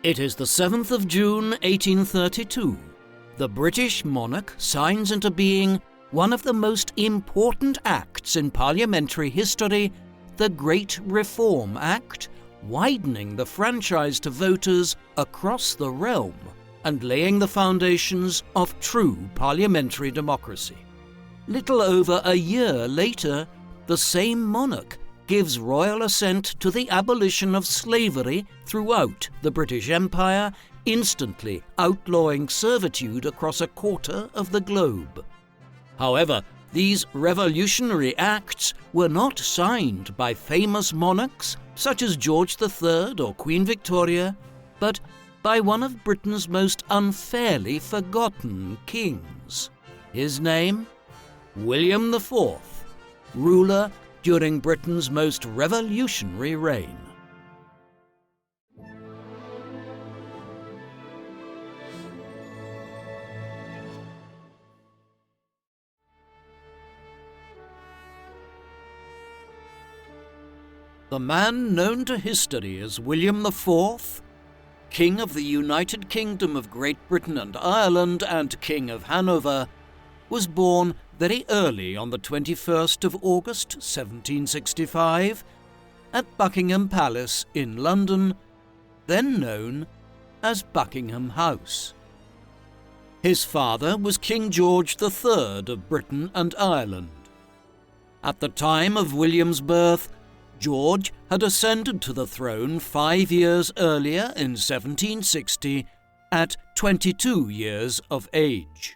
It is the 7th of June 1832. The British monarch signs into being one of the most important acts in parliamentary history, the Great Reform Act, widening the franchise to voters across the realm and laying the foundations of true parliamentary democracy. Little over a year later, the same monarch gives royal assent to the abolition of slavery throughout the British Empire, instantly outlawing servitude across a quarter of the globe. However, these revolutionary acts were not signed by famous monarchs such as George III or Queen Victoria, but by one of Britain's most unfairly forgotten kings. His name? William IV, ruler during Britain's most revolutionary reign. The man known to history as William IV, King of the United Kingdom of Great Britain and Ireland and King of Hanover, was born very early on the 21st of August 1765 at Buckingham Palace in London, then known as Buckingham House. His father was King George III of Britain and Ireland. At the time of William's birth, George had ascended to the throne 5 years earlier in 1760 at 22 years of age.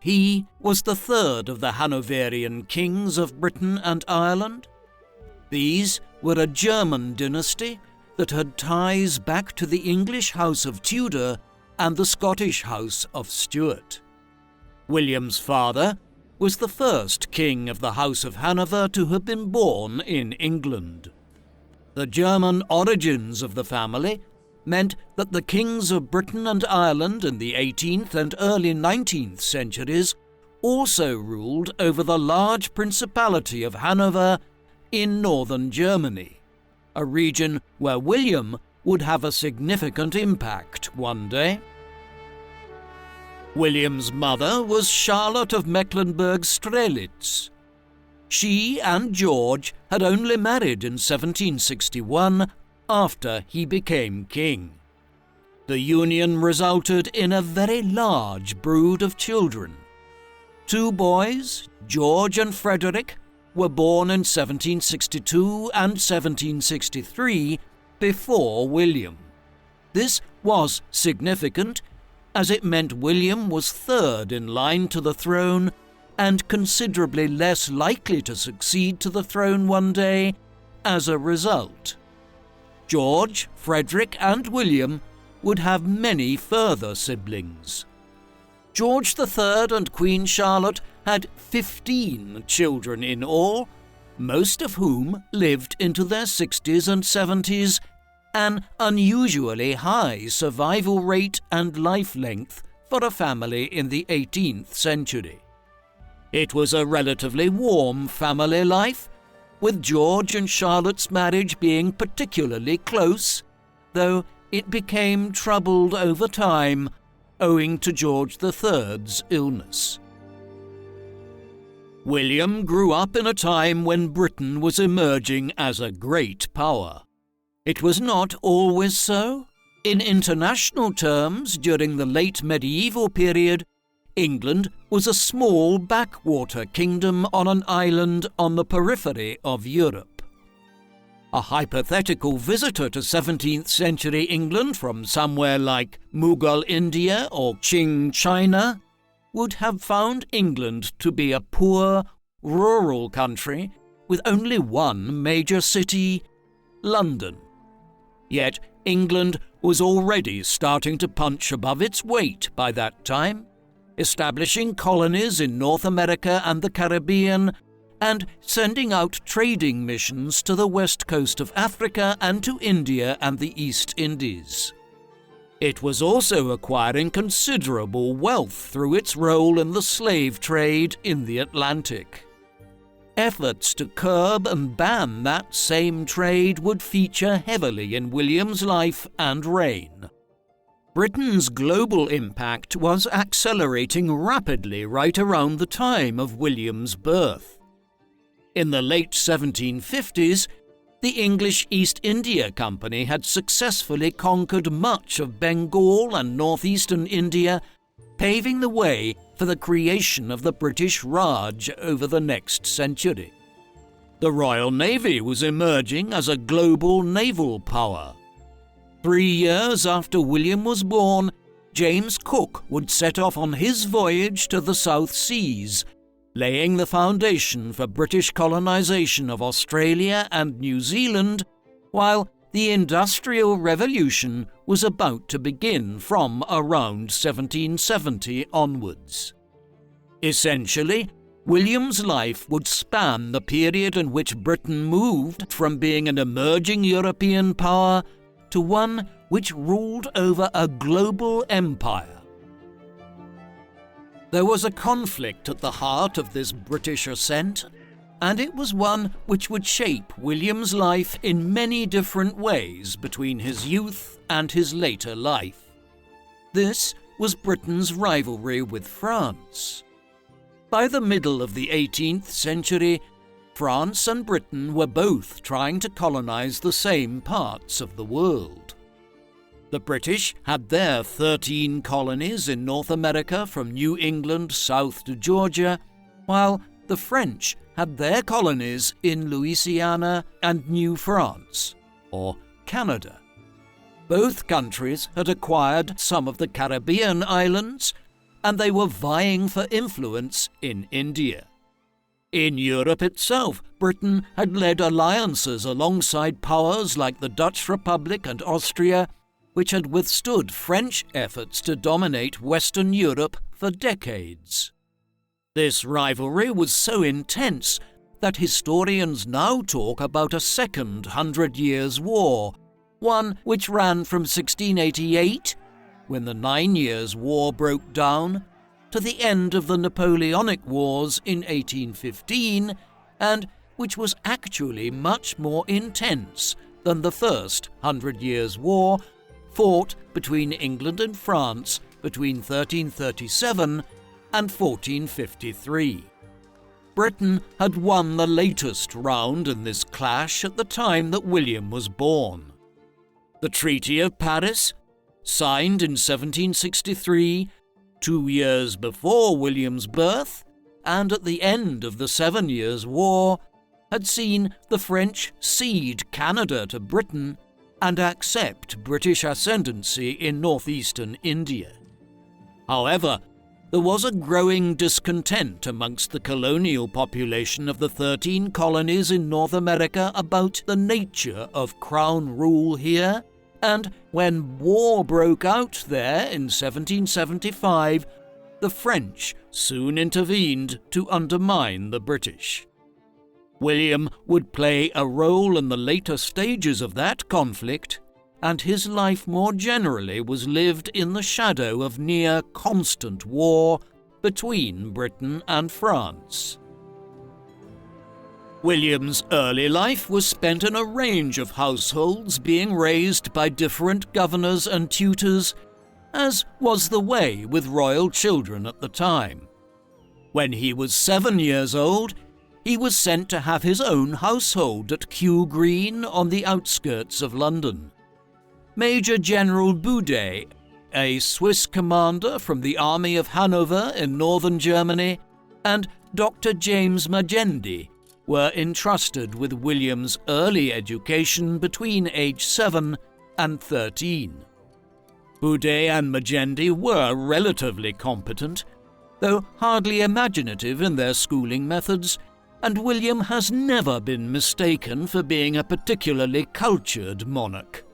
He was the third of the Hanoverian kings of Britain and Ireland. These were a German dynasty that had ties back to the English House of Tudor and the Scottish House of Stuart. William's father was the first king of the House of Hanover to have been born in England. The German origins of the family meant that the kings of Britain and Ireland in the 18th and early 19th centuries also ruled over the large principality of Hanover in northern Germany, a region where William would have a significant impact one day. William's mother was Charlotte of Mecklenburg-Strelitz. She and George had only married in 1761 after he became king. The union resulted in a very large brood of children. 2 boys, George and Frederick, were born in 1762 and 1763 before William. This was significant, as it meant William was third in line to the throne and considerably less likely to succeed to the throne one day as a result. George, Frederick, and William would have many further siblings. George III and Queen Charlotte had 15 children in all, most of whom lived into their 60s and 70s, an unusually high survival rate and life length for a family in the 18th century. It was a relatively warm family life, with George and Charlotte's marriage being particularly close, though it became troubled over time owing to George III's illness. William grew up in a time when Britain was emerging as a great power. It was not always so. In international terms, during the late medieval period, England was a small backwater kingdom on an island on the periphery of Europe. A hypothetical visitor to 17th century England from somewhere like Mughal India or Qing China would have found England to be a poor, rural country with only one major city, London. Yet England was already starting to punch above its weight by that time, establishing colonies in North America and the Caribbean, and sending out trading missions to the west coast of Africa and to India and the East Indies. It was also acquiring considerable wealth through its role in the slave trade in the Atlantic. Efforts to curb and ban that same trade would feature heavily in William's life and reign. Britain's global impact was accelerating rapidly right around the time of William's birth. In the late 1750s, the English East India Company had successfully conquered much of Bengal and northeastern India, paving the way for the creation of the British Raj over the next century. The Royal Navy was emerging as a global naval power. 3 years after William was born, James Cook would set off on his voyage to the South Seas, laying the foundation for British colonization of Australia and New Zealand, while the Industrial Revolution was about to begin from around 1770 onwards. Essentially, William's life would span the period in which Britain moved from being an emerging European power to one which ruled over a global empire. There was a conflict at the heart of this British ascent, and it was one which would shape William's life in many different ways between his youth and his later life. This was Britain's rivalry with France. By the middle of the 18th century, France and Britain were both trying to colonize the same parts of the world. The British had their 13 colonies in North America from New England south to Georgia, while the French had their colonies in Louisiana and New France, or Canada. Both countries had acquired some of the Caribbean islands, and they were vying for influence in India. In Europe itself, Britain had led alliances alongside powers like the Dutch Republic and Austria, which had withstood French efforts to dominate Western Europe for decades. This rivalry was so intense that historians now talk about a second 100 Years' War, one which ran from 1688, when the 9 Years' War broke down, to the end of the Napoleonic Wars in 1815, and which was actually much more intense than the first 100 Years' War, fought between England and France between 1337 and 1453. Britain had won the latest round in this clash at the time that William was born. The Treaty of Paris, signed in 1763, 2 years before William's birth, and at the end of the 7 Years' War, had seen the French cede Canada to Britain and accept British ascendancy in northeastern India. However, there was a growing discontent amongst the colonial population of the 13 colonies in North America about the nature of crown rule here, and when war broke out there in 1775, the French soon intervened to undermine the British. William would play a role in the later stages of that conflict, and his life more generally was lived in the shadow of near constant war between Britain and France. William's early life was spent in a range of households being raised by different governors and tutors, as was the way with royal children at the time. When he was 7 years old, he was sent to have his own household at Kew Green on the outskirts of London. Major General Boudet, a Swiss commander from the Army of Hanover in northern Germany, and Dr. James Magendie were entrusted with William's early education between age 7 and 13. Boudet and Magendie were relatively competent, though hardly imaginative in their schooling methods, and William has never been mistaken for being a particularly cultured monarch.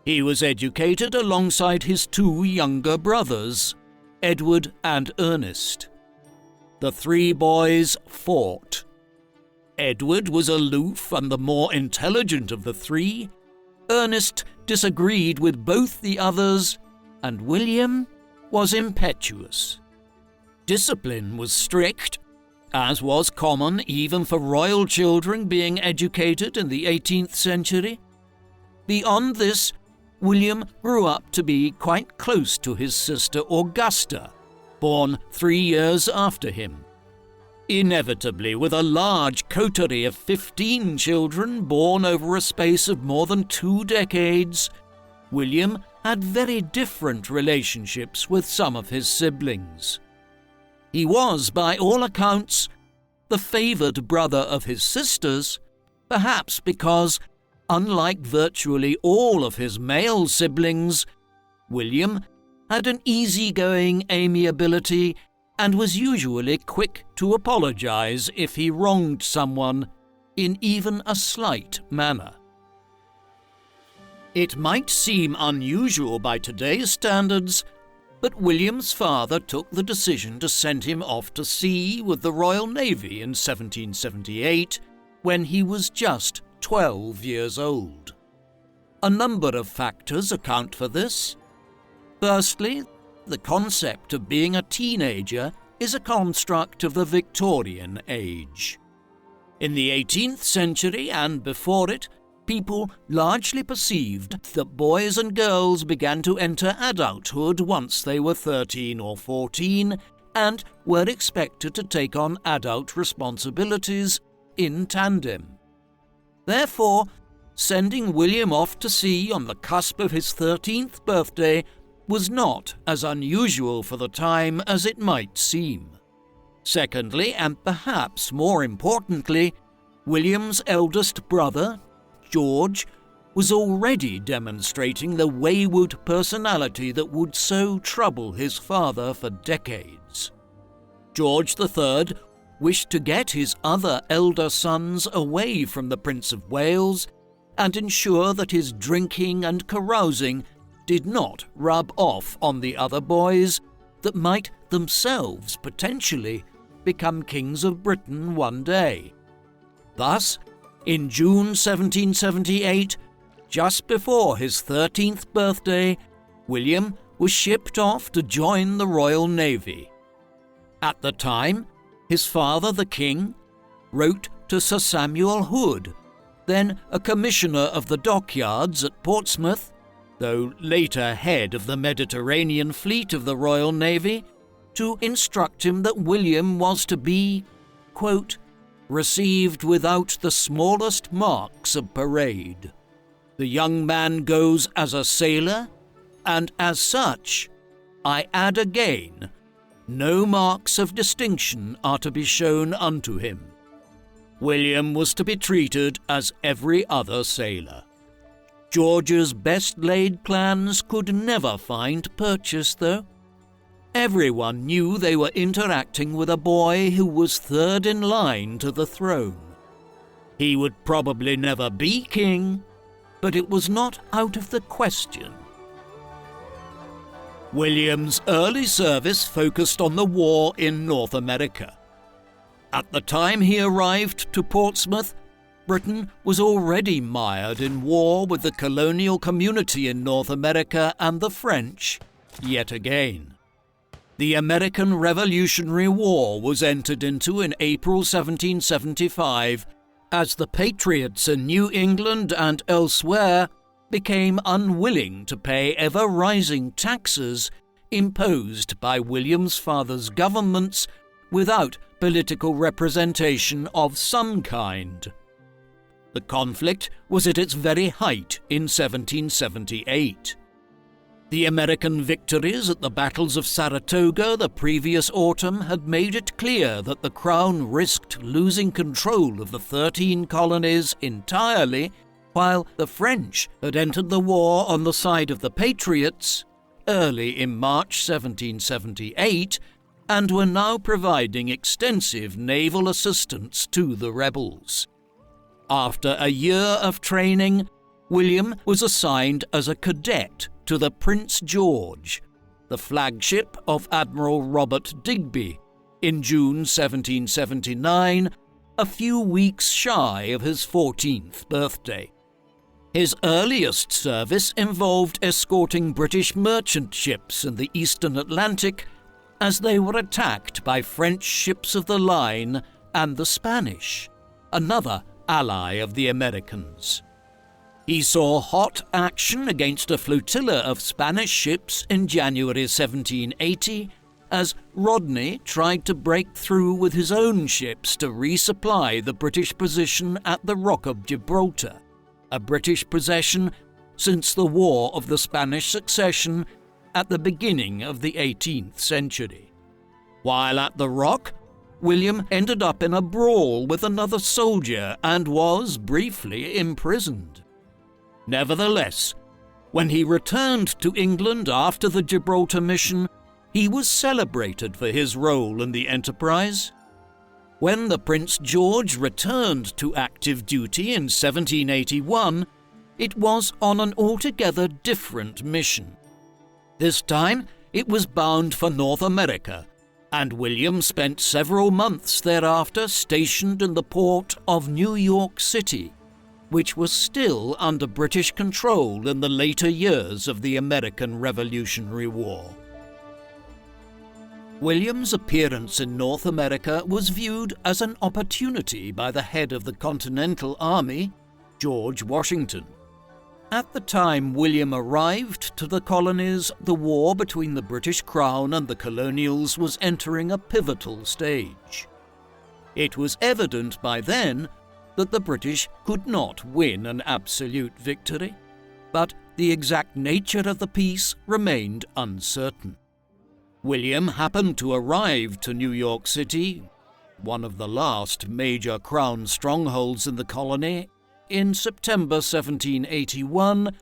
He was educated alongside his 2 younger brothers, Edward and Ernest. The 3 boys fought. Edward was aloof and the more intelligent of the 3, Ernest disagreed with both the others, and William was impetuous. Discipline was strict, as was common even for royal children being educated in the 18th century. Beyond this, William grew up to be quite close to his sister Augusta, born 3 years after him. Inevitably, with a large coterie of 15 children born over a space of more than 2 decades, William had very different relationships with some of his siblings. He was, by all accounts, the favoured brother of his sisters, perhaps because, unlike virtually all of his male siblings, William had an easygoing amiability and was usually quick to apologise if he wronged someone in even a slight manner. It might seem unusual by today's standards, but William's father took the decision to send him off to sea with the Royal Navy in 1778 when he was just 12 years old. A number of factors account for this. Firstly, the concept of being a teenager is a construct of the Victorian age. In the 18th century and before it, people largely perceived that boys and girls began to enter adulthood once they were 13 or 14 and were expected to take on adult responsibilities in tandem. Therefore, sending William off to sea on the cusp of his 13th birthday was not as unusual for the time as it might seem. Secondly, and perhaps more importantly, William's eldest brother, George, was already demonstrating the wayward personality that would so trouble his father for decades. George III wished to get his other elder sons away from the Prince of Wales and ensure that his drinking and carousing did not rub off on the other boys that might themselves potentially become kings of Britain one day. Thus, in June 1778, just before his 13th birthday, William was shipped off to join the Royal Navy. At the time, his father, the King, wrote to Sir Samuel Hood, then a commissioner of the dockyards at Portsmouth, though later head of the Mediterranean fleet of the Royal Navy, to instruct him that William was to be, quote, received without the smallest marks of parade. The young man goes as a sailor, and as such, I add again, no marks of distinction are to be shown unto him. William was to be treated as every other sailor. George's best-laid plans could never find purchase, though. Everyone knew they were interacting with a boy who was third in line to the throne. He would probably never be king, but it was not out of the question. William's early service focused on the war in North America. At the time he arrived to Portsmouth, Britain was already mired in war with the colonial community in North America and the French, yet again. The American Revolutionary War was entered into in April 1775, as the patriots in New England and elsewhere became unwilling to pay ever-rising taxes imposed by William's father's governments without political representation of some kind. The conflict was at its very height in 1778. The American victories at the battles of Saratoga the previous autumn had made it clear that the Crown risked losing control of the 13 colonies entirely, while the French had entered the war on the side of the Patriots early in March 1778 and were now providing extensive naval assistance to the rebels. After a year of training, William was assigned as a cadet to the Prince George, the flagship of Admiral Robert Digby, in June 1779, a few weeks shy of his 14th birthday. His earliest service involved escorting British merchant ships in the Eastern Atlantic as they were attacked by French ships of the line and the Spanish, another ally of the Americans. He saw hot action against a flotilla of Spanish ships in January 1780 as Rodney tried to break through with his own ships to resupply the British position at the Rock of Gibraltar, a British possession since the War of the Spanish Succession at the beginning of the 18th century. While at the Rock, William ended up in a brawl with another soldier and was briefly imprisoned. Nevertheless, when he returned to England after the Gibraltar mission, he was celebrated for his role in the enterprise. When the Prince George returned to active duty in 1781, it was on an altogether different mission. This time, it was bound for North America, and William spent several months thereafter stationed in the port of New York City, which was still under British control in the later years of the American Revolutionary War. William's appearance in North America was viewed as an opportunity by the head of the Continental Army, George Washington. At the time William arrived to the colonies, the war between the British Crown and the colonials was entering a pivotal stage. It was evident by then that the British could not win an absolute victory, but the exact nature of the peace remained uncertain. William happened to arrive to New York City, one of the last major Crown strongholds in the colony, in September 1781,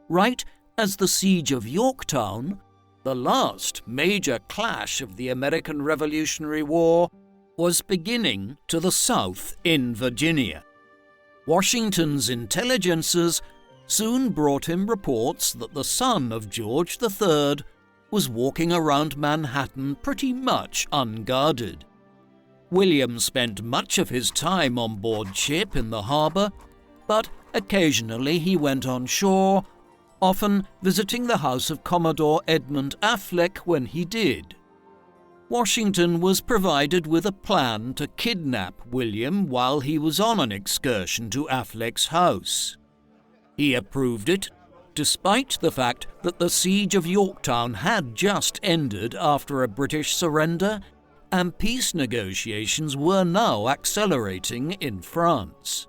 right as the Siege of Yorktown, the last major clash of the American Revolutionary War, was beginning to the south in Virginia. Washington's intelligences soon brought him reports that the son of George III was walking around Manhattan pretty much unguarded. William spent much of his time on board ship in the harbour, but occasionally he went on shore, often visiting the house of Commodore Edmund Affleck when he did. Washington was provided with a plan to kidnap William while he was on an excursion to Affleck's house. He approved it, despite the fact that the Siege of Yorktown had just ended after a British surrender, and peace negotiations were now accelerating in France.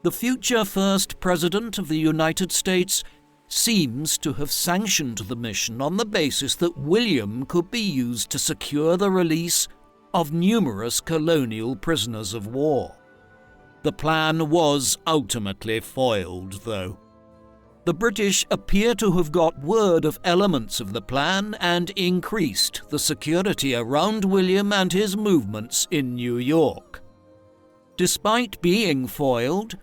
The future First President of the United States seems to have sanctioned the mission on the basis that William could be used to secure the release of numerous colonial prisoners of war. The plan was ultimately foiled, though. The British appear to have got word of elements of the plan and increased the security around William and his movements in New York. Despite being foiled,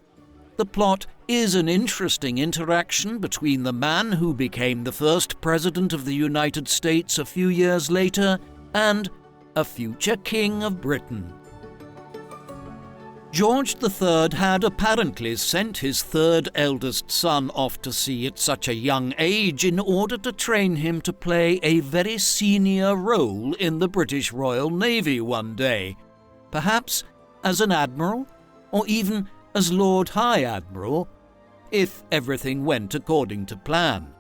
the plot is an interesting interaction between the man who became the first President of the United States a few years later and a future King of Britain. George III had apparently sent his third eldest son off to sea at such a young age in order to train him to play a very senior role in the British Royal Navy one day, perhaps as an admiral or even as Lord High Admiral, if everything went according to plan.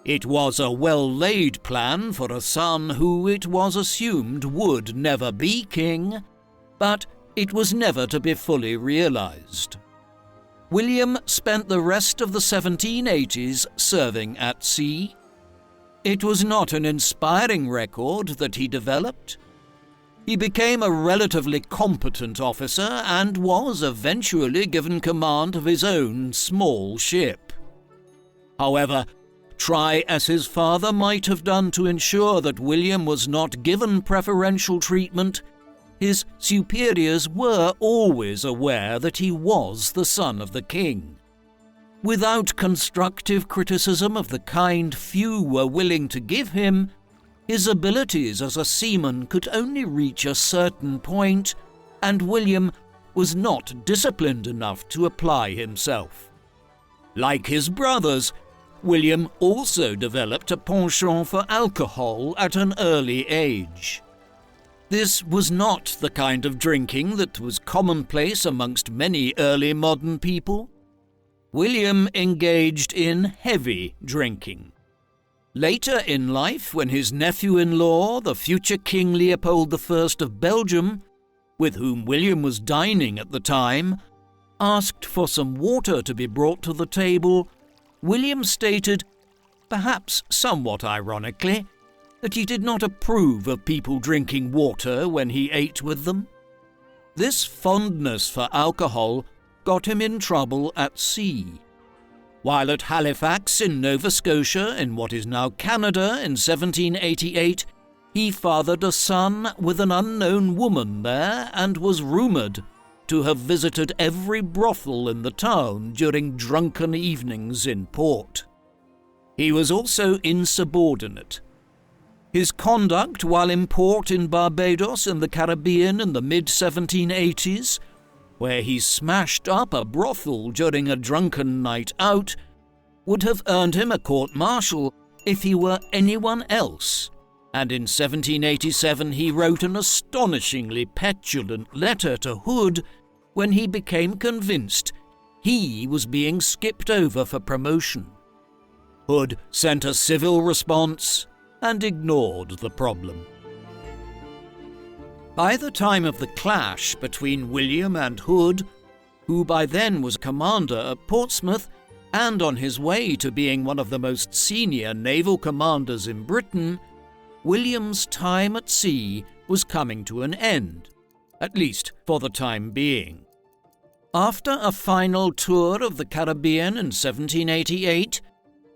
It was a well-laid plan for a son who it was assumed would never be king, but it was never to be fully realized. William spent the rest of the 1780s serving at sea. It was not an inspiring record that he developed. He became a relatively competent officer and was eventually given command of his own small ship. However, try as his father might have done to ensure that William was not given preferential treatment, his superiors were always aware that he was the son of the king. Without constructive criticism of the kind few were willing to give him, his abilities as a seaman could only reach a certain point, and William was not disciplined enough to apply himself. Like his brothers, William also developed a penchant for alcohol at an early age. This was not the kind of drinking that was commonplace amongst many early modern people. William engaged in heavy drinking. Later in life, when his nephew-in-law, the future King Leopold I of Belgium, with whom William was dining at the time, asked for some water to be brought to the table, William stated, perhaps somewhat ironically, that he did not approve of people drinking water when he ate with them. This fondness for alcohol got him in trouble at sea. While at Halifax in Nova Scotia, in what is now Canada, in 1788, he fathered a son with an unknown woman there and was rumoured to have visited every brothel in the town during drunken evenings in port. He was also insubordinate. His conduct while in port in Barbados in the Caribbean in the mid-1780s, where he smashed up a brothel during a drunken night out, would have earned him a court-martial if he were anyone else, and in 1787 he wrote an astonishingly petulant letter to Hood when he became convinced he was being skipped over for promotion. Hood sent a civil response and ignored the problem. By the time of the clash between William and Hood, who by then was commander at Portsmouth and on his way to being one of the most senior naval commanders in Britain, William's time at sea was coming to an end, at least for the time being. After a final tour of the Caribbean in 1788,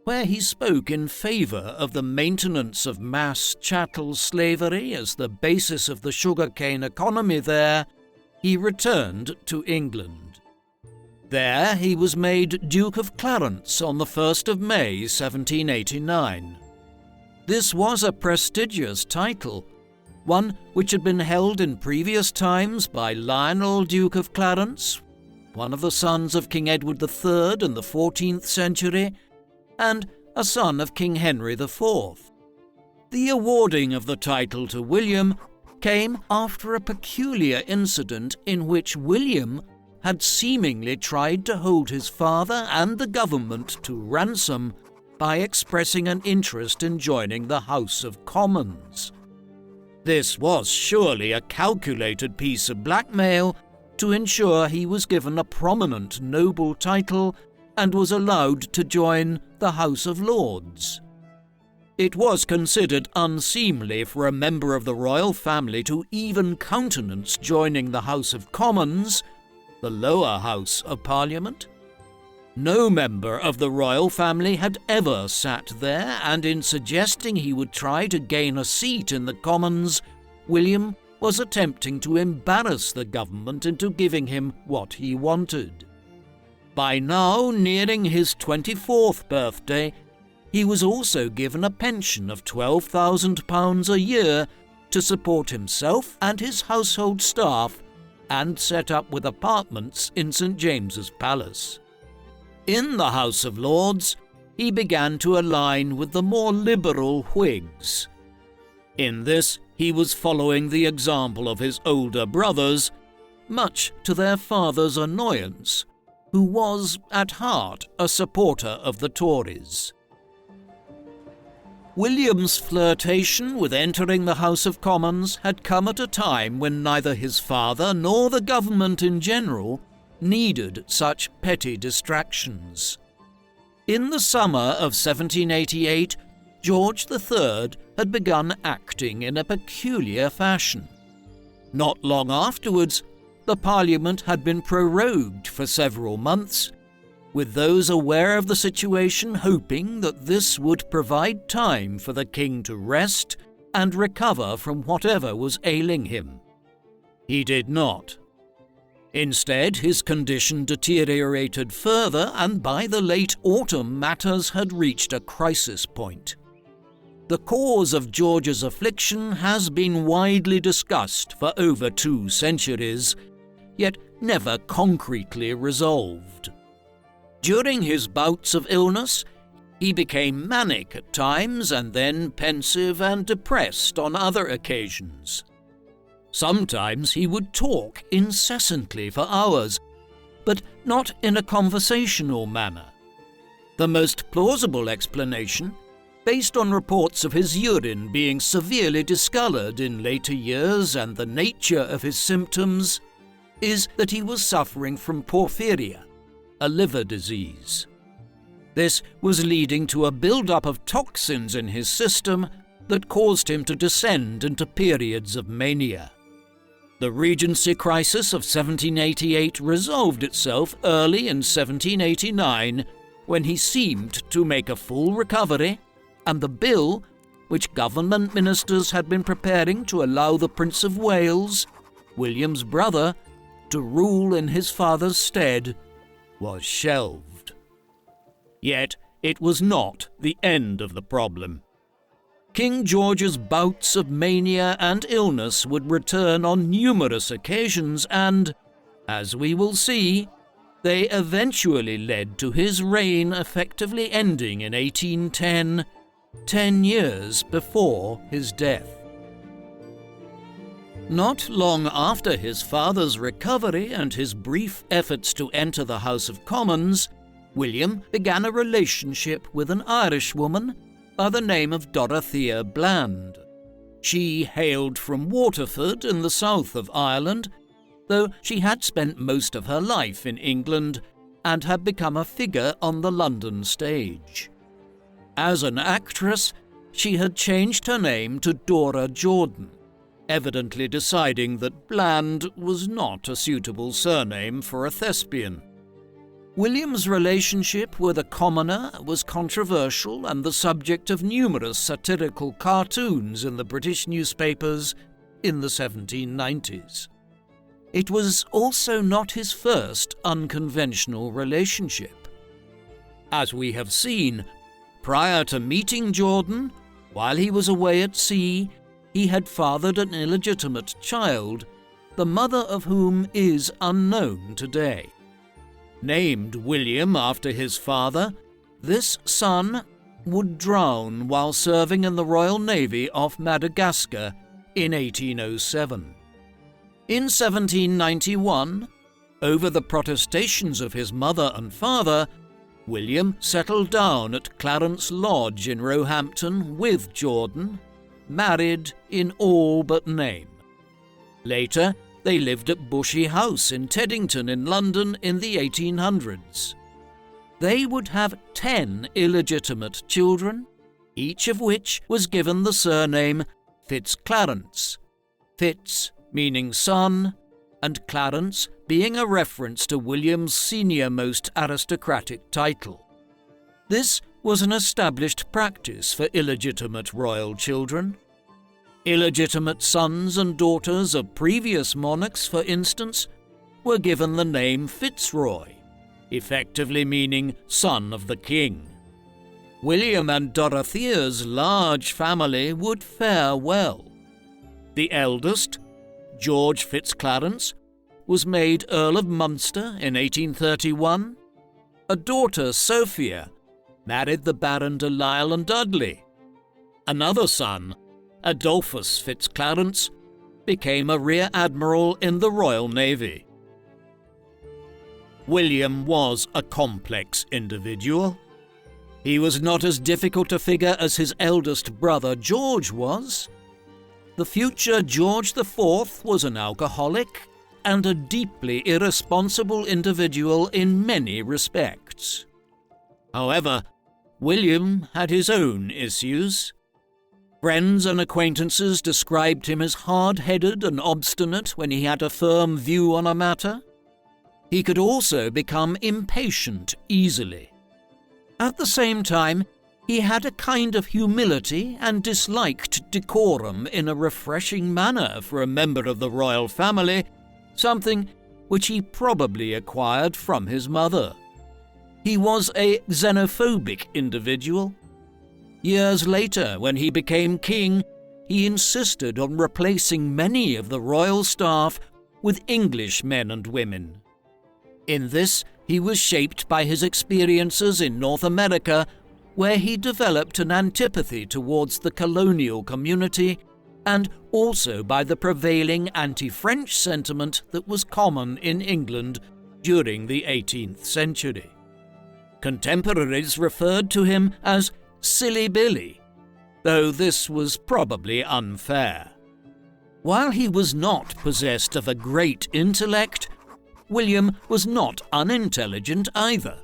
where he spoke in favour of the maintenance of mass chattel slavery as the basis of the sugarcane economy there, he returned to England. There he was made Duke of Clarence on the 1st of May 1789. This was a prestigious title, one which had been held in previous times by Lionel, Duke of Clarence, one of the sons of King Edward III in the 14th century, and a son of King Henry IV. The awarding of the title to William came after a peculiar incident in which William had seemingly tried to hold his father and the government to ransom by expressing an interest in joining the House of Commons. This was surely a calculated piece of blackmail to ensure he was given a prominent noble title and was allowed to join the House of Lords. It was considered unseemly for a member of the royal family to even countenance joining the House of Commons, the lower house of Parliament. No member of the royal family had ever sat there, and in suggesting he would try to gain a seat in the Commons, William was attempting to embarrass the government into giving him what he wanted. By now nearing his 24th birthday, he was also given a pension of £12,000 a year to support himself and his household staff and set up with apartments in St. James's Palace. In the House of Lords, he began to align with the more liberal Whigs. In this, he was following the example of his older brothers, much to their father's annoyance, who was, at heart, a supporter of the Tories. William's flirtation with entering the House of Commons had come at a time when neither his father nor the government in general needed such petty distractions. In the summer of 1788, George III had begun acting in a peculiar fashion. Not long afterwards, the Parliament had been prorogued for several months, with those aware of the situation hoping that this would provide time for the king to rest and recover from whatever was ailing him. He did not. Instead, his condition deteriorated further, and by the late autumn matters had reached a crisis point. The cause of George's affliction has been widely discussed for over 2 centuries, yet never concretely resolved. During his bouts of illness, he became manic at times and then pensive and depressed on other occasions. Sometimes he would talk incessantly for hours, but not in a conversational manner. The most plausible explanation, based on reports of his urine being severely discoloured in later years and the nature of his symptoms, is that he was suffering from porphyria, a liver disease. This was leading to a build-up of toxins in his system that caused him to descend into periods of mania. The Regency crisis of 1788 resolved itself early in 1789, when he seemed to make a full recovery, and the bill, which government ministers had been preparing to allow the Prince of Wales, William's brother, to rule in his father's stead, was shelved. Yet it was not the end of the problem. King George's bouts of mania and illness would return on numerous occasions and, as we will see, they eventually led to his reign effectively ending in 1810, 10 years before his death. Not long after his father's recovery and his brief efforts to enter the House of Commons, William began a relationship with an Irishwoman by the name of Dorothea Bland. She hailed from Waterford in the south of Ireland, though she had spent most of her life in England and had become a figure on the London stage. As an actress, she had changed her name to Dora Jordan, evidently deciding that Bland was not a suitable surname for a thespian. William's relationship with a commoner was controversial and the subject of numerous satirical cartoons in the British newspapers in the 1790s. It was also not his first unconventional relationship. As we have seen, prior to meeting Jordan, while he was away at sea, he had fathered an illegitimate child, the mother of whom is unknown today. Named William after his father, this son would drown while serving in the Royal Navy off Madagascar in 1807. In 1791, over the protestations of his mother and father, William settled down at Clarence Lodge in Roehampton with Jordan, married in all but name. Later, they lived at Bushy House in Teddington in London in the 1800s. They would have 10 illegitimate children, each of which was given the surname Fitzclarence, Fitz meaning son, and Clarence being a reference to William's senior-most aristocratic title. This was an established practice for illegitimate royal children. Illegitimate sons and daughters of previous monarchs, for instance, were given the name Fitzroy, effectively meaning son of the king. William and Dorothea's large family would fare well. The eldest, George Fitzclarence, was made Earl of Munster in 1831. A daughter, Sophia, married the Baron de Lisle and Dudley. Another son, Adolphus Fitzclarence, became a Rear Admiral in the Royal Navy. William was a complex individual. He was not as difficult to figure as his eldest brother George was. The future George IV was an alcoholic and a deeply irresponsible individual in many respects. However, William had his own issues. Friends and acquaintances described him as hard-headed and obstinate when he had a firm view on a matter. He could also become impatient easily. At the same time, he had a kind of humility and disliked decorum in a refreshing manner for a member of the royal family, something which he probably acquired from his mother. He was a xenophobic individual. Years later, when he became king, he insisted on replacing many of the royal staff with English men and women. In this, he was shaped by his experiences in North America, where he developed an antipathy towards the colonial community, and also by the prevailing anti-French sentiment that was common in England during the 18th century. Contemporaries referred to him as Silly Billy, though this was probably unfair. While he was not possessed of a great intellect, William was not unintelligent either.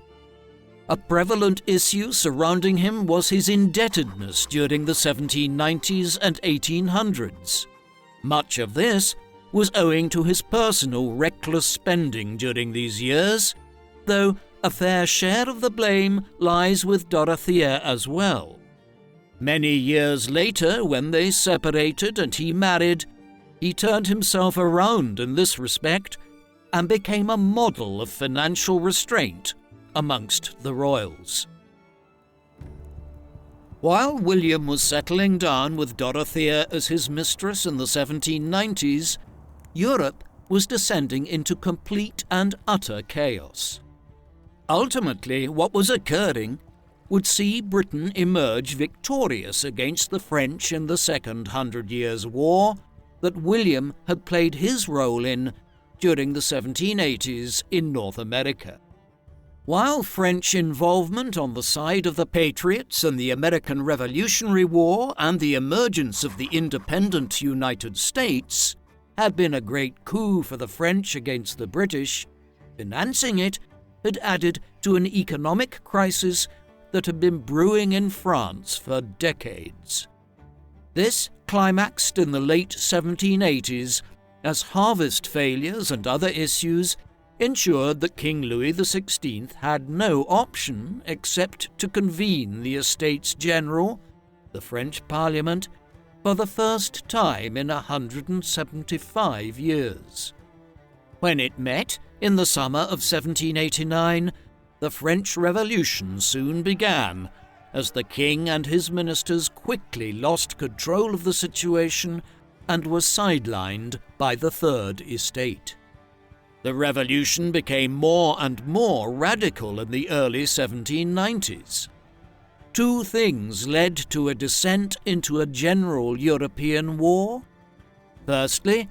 A prevalent issue surrounding him was his indebtedness during the 1790s and 1800s. Much of this was owing to his personal reckless spending during these years, though a fair share of the blame lies with Dorothea as well. Many years later, when they separated and he married, he turned himself around in this respect and became a model of financial restraint amongst the royals. While William was settling down with Dorothea as his mistress in the 1790s, Europe was descending into complete and utter chaos. Ultimately, what was occurring would see Britain emerge victorious against the French in the Second Hundred Years' War that William had played his role in during the 1780s in North America. While French involvement on the side of the Patriots in the American Revolutionary War and the emergence of the independent United States had been a great coup for the French against the British, financing it had added to an economic crisis that had been brewing in France for decades. This climaxed in the late 1780s as harvest failures and other issues ensured that King Louis XVI had no option except to convene the Estates General, the French Parliament, for the first time in 175 years. When it met in the summer of 1789, the French Revolution soon began, as the king and his ministers quickly lost control of the situation and were sidelined by the Third Estate. The revolution became more and more radical in the early 1790s. Two things led to a descent into a general European war. Firstly,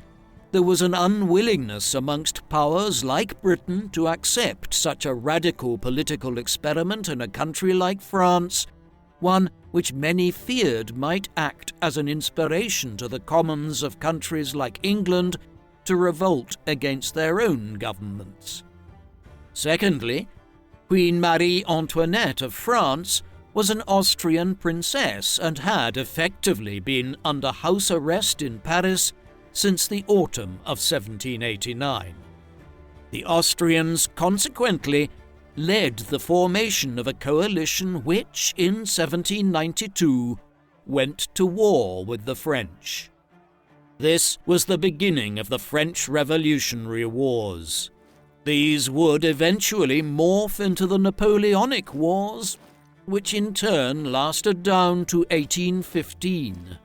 there was an unwillingness amongst powers like Britain to accept such a radical political experiment in a country like France, one which many feared might act as an inspiration to the commons of countries like England to revolt against their own governments. Secondly, Queen Marie Antoinette of France was an Austrian princess and had effectively been under house arrest in Paris since the autumn of 1789. The Austrians consequently led the formation of a coalition which, in 1792, went to war with the French. This was the beginning of the French Revolutionary Wars. These would eventually morph into the Napoleonic Wars, which in turn lasted down to 1815.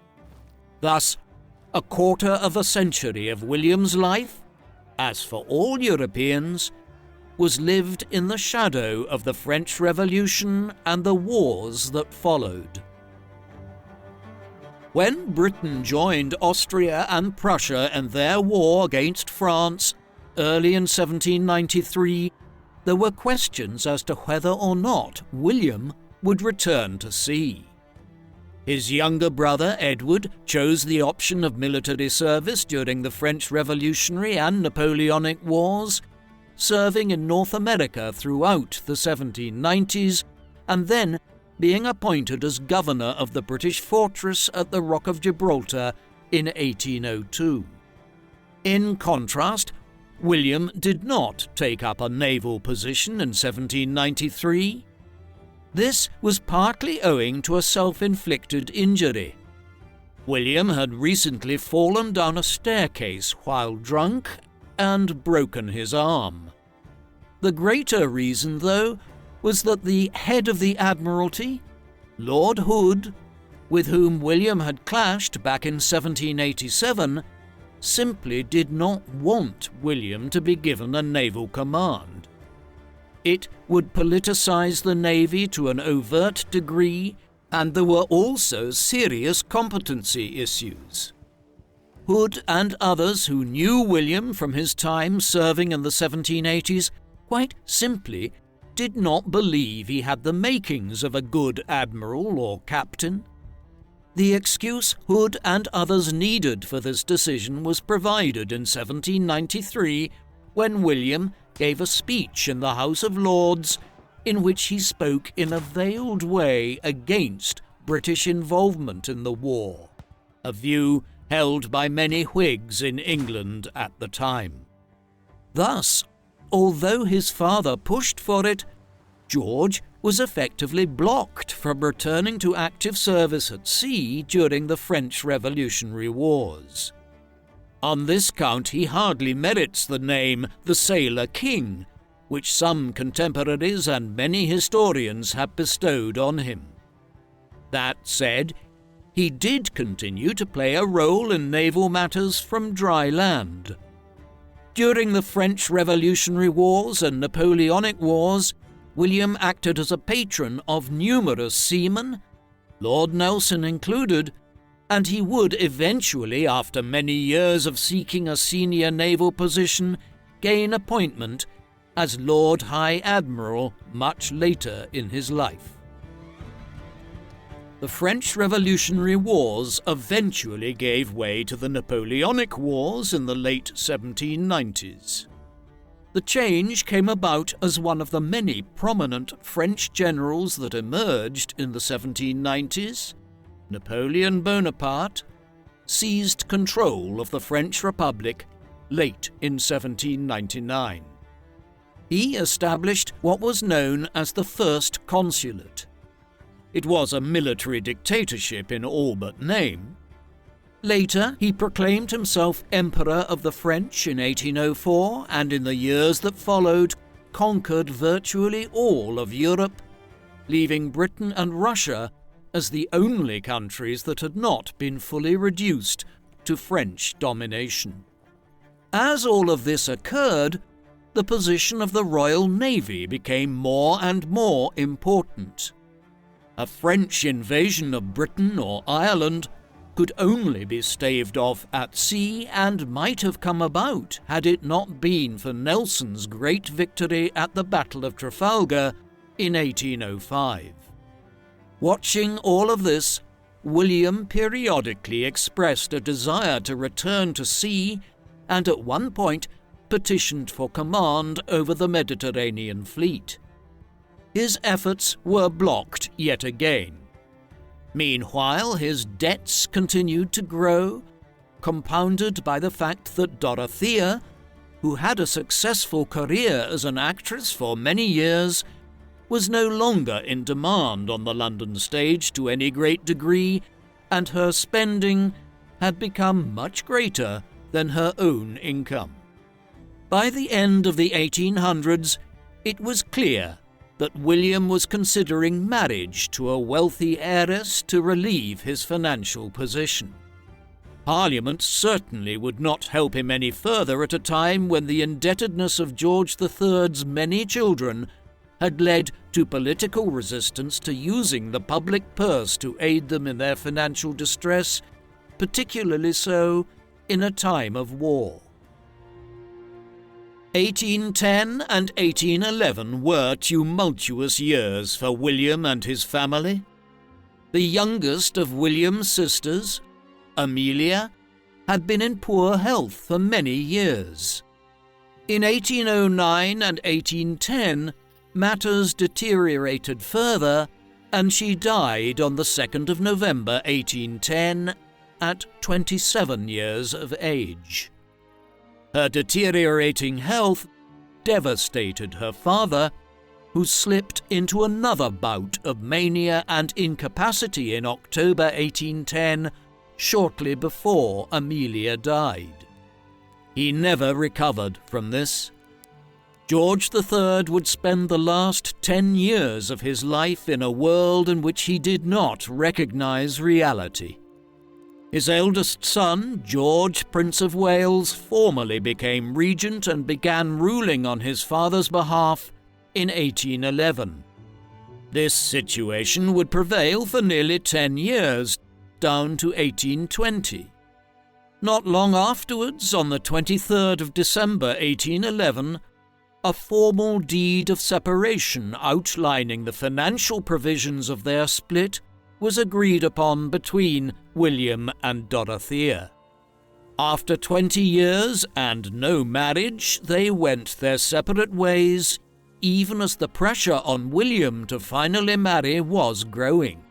Thus, a quarter of a century of William's life, as for all Europeans, was lived in the shadow of the French Revolution and the wars that followed. When Britain joined Austria and Prussia in their war against France early in 1793, there were questions as to whether or not William would return to sea. His younger brother Edward chose the option of military service during the French Revolutionary and Napoleonic Wars, serving in North America throughout the 1790s, and then being appointed as governor of the British fortress at the Rock of Gibraltar in 1802. In contrast, William did not take up a naval position in 1793. This was partly owing to a self-inflicted injury. William had recently fallen down a staircase while drunk and broken his arm. The greater reason, though, was that the head of the Admiralty, Lord Hood, with whom William had clashed back in 1787, simply did not want William to be given a naval command. It would politicize the Navy to an overt degree, and there were also serious competency issues. Hood and others who knew William from his time serving in the 1780s quite simply did not believe he had the makings of a good admiral or captain. The excuse Hood and others needed for this decision was provided in 1793 when William gave a speech in the House of Lords in which he spoke in a veiled way against British involvement in the war, a view held by many Whigs in England at the time. Thus, although his father pushed for it, George was effectively blocked from returning to active service at sea during the French Revolutionary Wars. On this count, he hardly merits the name the Sailor King, which some contemporaries and many historians have bestowed on him. That said, he did continue to play a role in naval matters from dry land. During the French Revolutionary Wars and Napoleonic Wars, William acted as a patron of numerous seamen, Lord Nelson included, and he would eventually, after many years of seeking a senior naval position, gain appointment as Lord High Admiral much later in his life. The French Revolutionary Wars eventually gave way to the Napoleonic Wars in the late 1790s. The change came about as one of the many prominent French generals that emerged in the 1790s, Napoleon Bonaparte, seized control of the French Republic late in 1799. He established what was known as the First Consulate. It was a military dictatorship in all but name. Later, he proclaimed himself Emperor of the French in 1804, and in the years that followed, conquered virtually all of Europe, leaving Britain and Russia as the only countries that had not been fully reduced to French domination. As all of this occurred, the position of the Royal Navy became more and more important. A French invasion of Britain or Ireland could only be staved off at sea and might have come about had it not been for Nelson's great victory at the Battle of Trafalgar in 1805. Watching all of this, William periodically expressed a desire to return to sea and at one point petitioned for command over the Mediterranean fleet. His efforts were blocked yet again. Meanwhile, his debts continued to grow, compounded by the fact that Dorothea, who had a successful career as an actress for many years, was no longer in demand on the London stage to any great degree, and her spending had become much greater than her own income. By the end of the 1800s, it was clear that William was considering marriage to a wealthy heiress to relieve his financial position. Parliament certainly would not help him any further at a time when the indebtedness of George III's many children had led to political resistance to using the public purse to aid them in their financial distress, particularly so in a time of war. 1810 and 1811 were tumultuous years for William and his family. The youngest of William's sisters, Amelia, had been in poor health for many years. In 1809 and 1810, matters deteriorated further, and she died on the 2nd of November 1810 at 27 years of age. Her deteriorating health devastated her father, who slipped into another bout of mania and incapacity in October 1810, shortly before Amelia died. He never recovered from this. George III would spend the last 10 years of his life in a world in which he did not recognize reality. His eldest son, George, Prince of Wales, formally became regent and began ruling on his father's behalf in 1811. This situation would prevail for nearly 10 years, down to 1820. Not long afterwards, on the 23rd of December 1811, A formal deed of separation outlining the financial provisions of their split was agreed upon between William and Dorothea. After 20 years and no marriage, they went their separate ways, even as the pressure on William to finally marry was growing.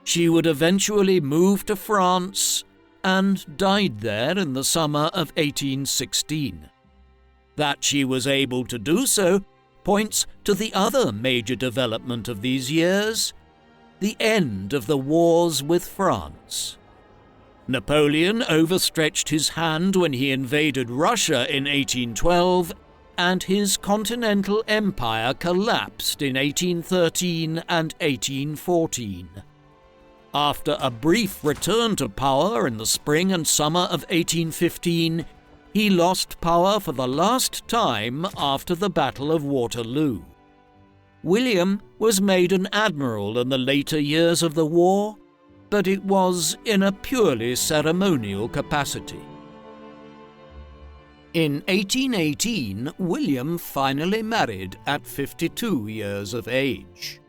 She would eventually move to France and died there in the summer of 1816. That she was able to do so points to the other major development of these years, the end of the wars with France. Napoleon overstretched his hand when he invaded Russia in 1812, and his continental empire collapsed in 1813 and 1814. After a brief return to power in the spring and summer of 1815, he lost power for the last time after the Battle of Waterloo. William was made an admiral in the later years of the war, but it was in a purely ceremonial capacity. In 1818, William finally married at 52 years of age.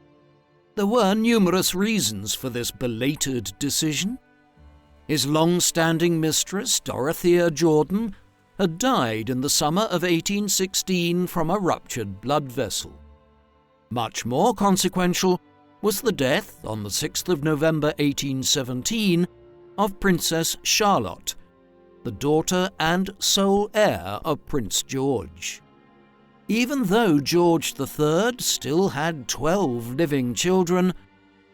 There were numerous reasons for this belated decision. His long-standing mistress, Dorothea Jordan, had died in the summer of 1816 from a ruptured blood vessel. Much more consequential was the death, on the 6th of November 1817, of Princess Charlotte, the daughter and sole heir of Prince George. Even though George III still had 12 living children,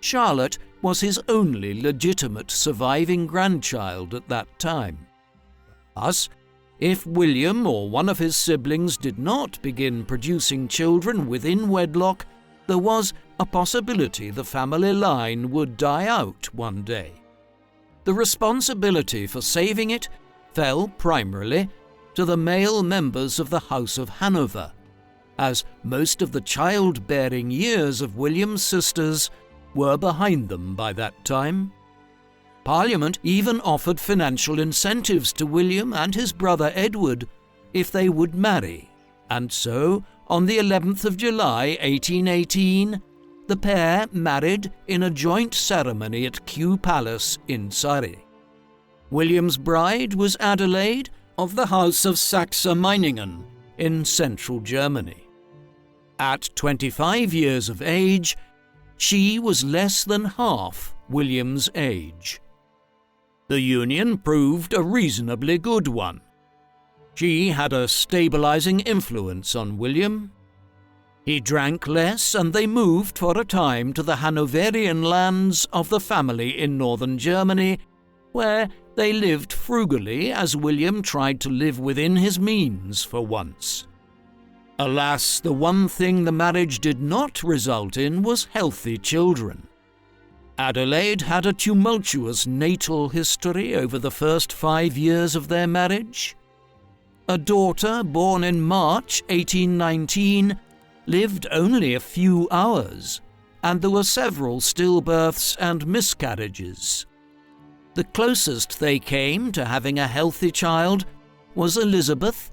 Charlotte was his only legitimate surviving grandchild at that time. Thus, if William or one of his siblings did not begin producing children within wedlock, there was a possibility the family line would die out one day. The responsibility for saving it fell primarily to the male members of the House of Hanover, as most of the childbearing years of William's sisters were behind them by that time. Parliament even offered financial incentives to William and his brother Edward if they would marry, and so, on the 11th of July 1818, the pair married in a joint ceremony at Kew Palace in Surrey. William's bride was Adelaide of the House of Saxe-Meiningen in central Germany. At 25 years of age, she was less than half William's age. The union proved a reasonably good one. She had a stabilizing influence on William. He drank less, and they moved for a time to the Hanoverian lands of the family in northern Germany, where they lived frugally as William tried to live within his means for once. Alas, the one thing the marriage did not result in was healthy children. Adelaide had a tumultuous natal history over the first 5 years of their marriage. A daughter born in March 1819 lived only a few hours, and there were several stillbirths and miscarriages. The closest they came to having a healthy child was Elizabeth,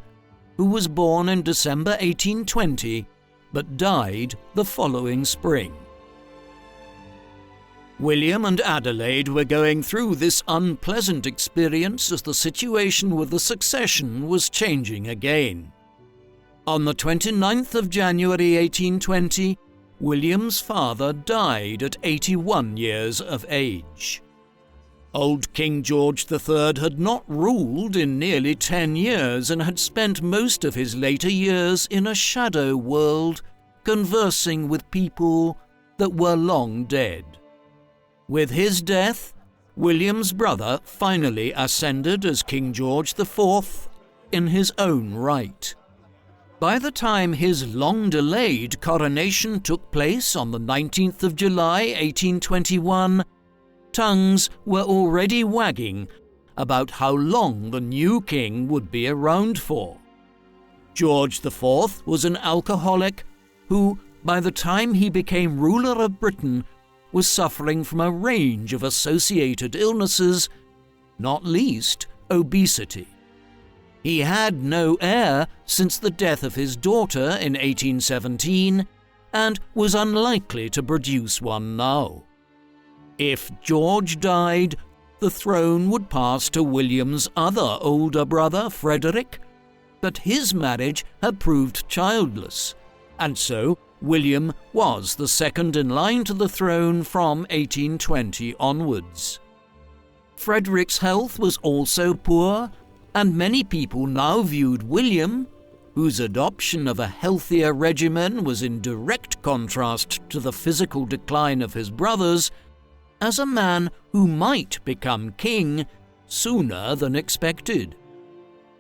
who was born in December 1820, but died the following spring. William and Adelaide were going through this unpleasant experience as the situation with the succession was changing again. On the 29th of January 1820, William's father died at 81 years of age. Old King George III had not ruled in nearly 10 years and had spent most of his later years in a shadow world, conversing with people that were long dead. With his death, William's brother finally ascended as King George IV in his own right. By the time his long-delayed coronation took place on the 19th of July 1821, tongues were already wagging about how long the new king would be around for. George IV was an alcoholic who, by the time he became ruler of Britain, was suffering from a range of associated illnesses, not least obesity. He had no heir since the death of his daughter in 1817 and was unlikely to produce one now. If George died, the throne would pass to William's other older brother, Frederick, but his marriage had proved childless, and so William was the second in line to the throne from 1820 onwards. Frederick's health was also poor, and many people now viewed William, whose adoption of a healthier regimen was in direct contrast to the physical decline of his brothers, as a man who might become king sooner than expected.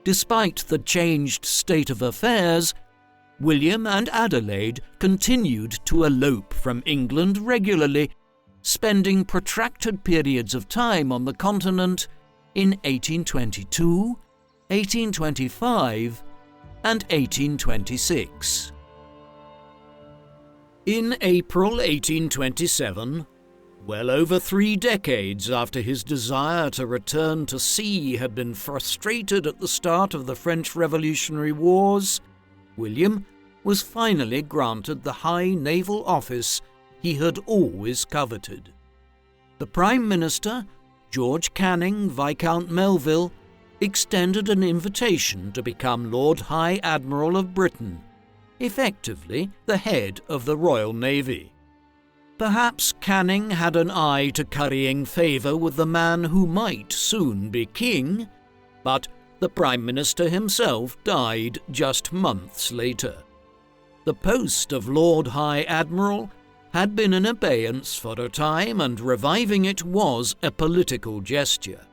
Despite the changed state of affairs, William and Adelaide continued to elope from England regularly, spending protracted periods of time on the continent in 1822, 1825, and 1826. In April 1827, well over 3 decades after his desire to return to sea had been frustrated at the start of the French Revolutionary Wars, William was finally granted the high naval office he had always coveted. The Prime Minister, George Canning, Viscount Melville, extended an invitation to become Lord High Admiral of Britain, effectively the head of the Royal Navy. Perhaps Canning had an eye to currying favour with the man who might soon be king, but the Prime Minister himself died just months later. The post of Lord High Admiral had been in abeyance for a time, and reviving it was a political gesture.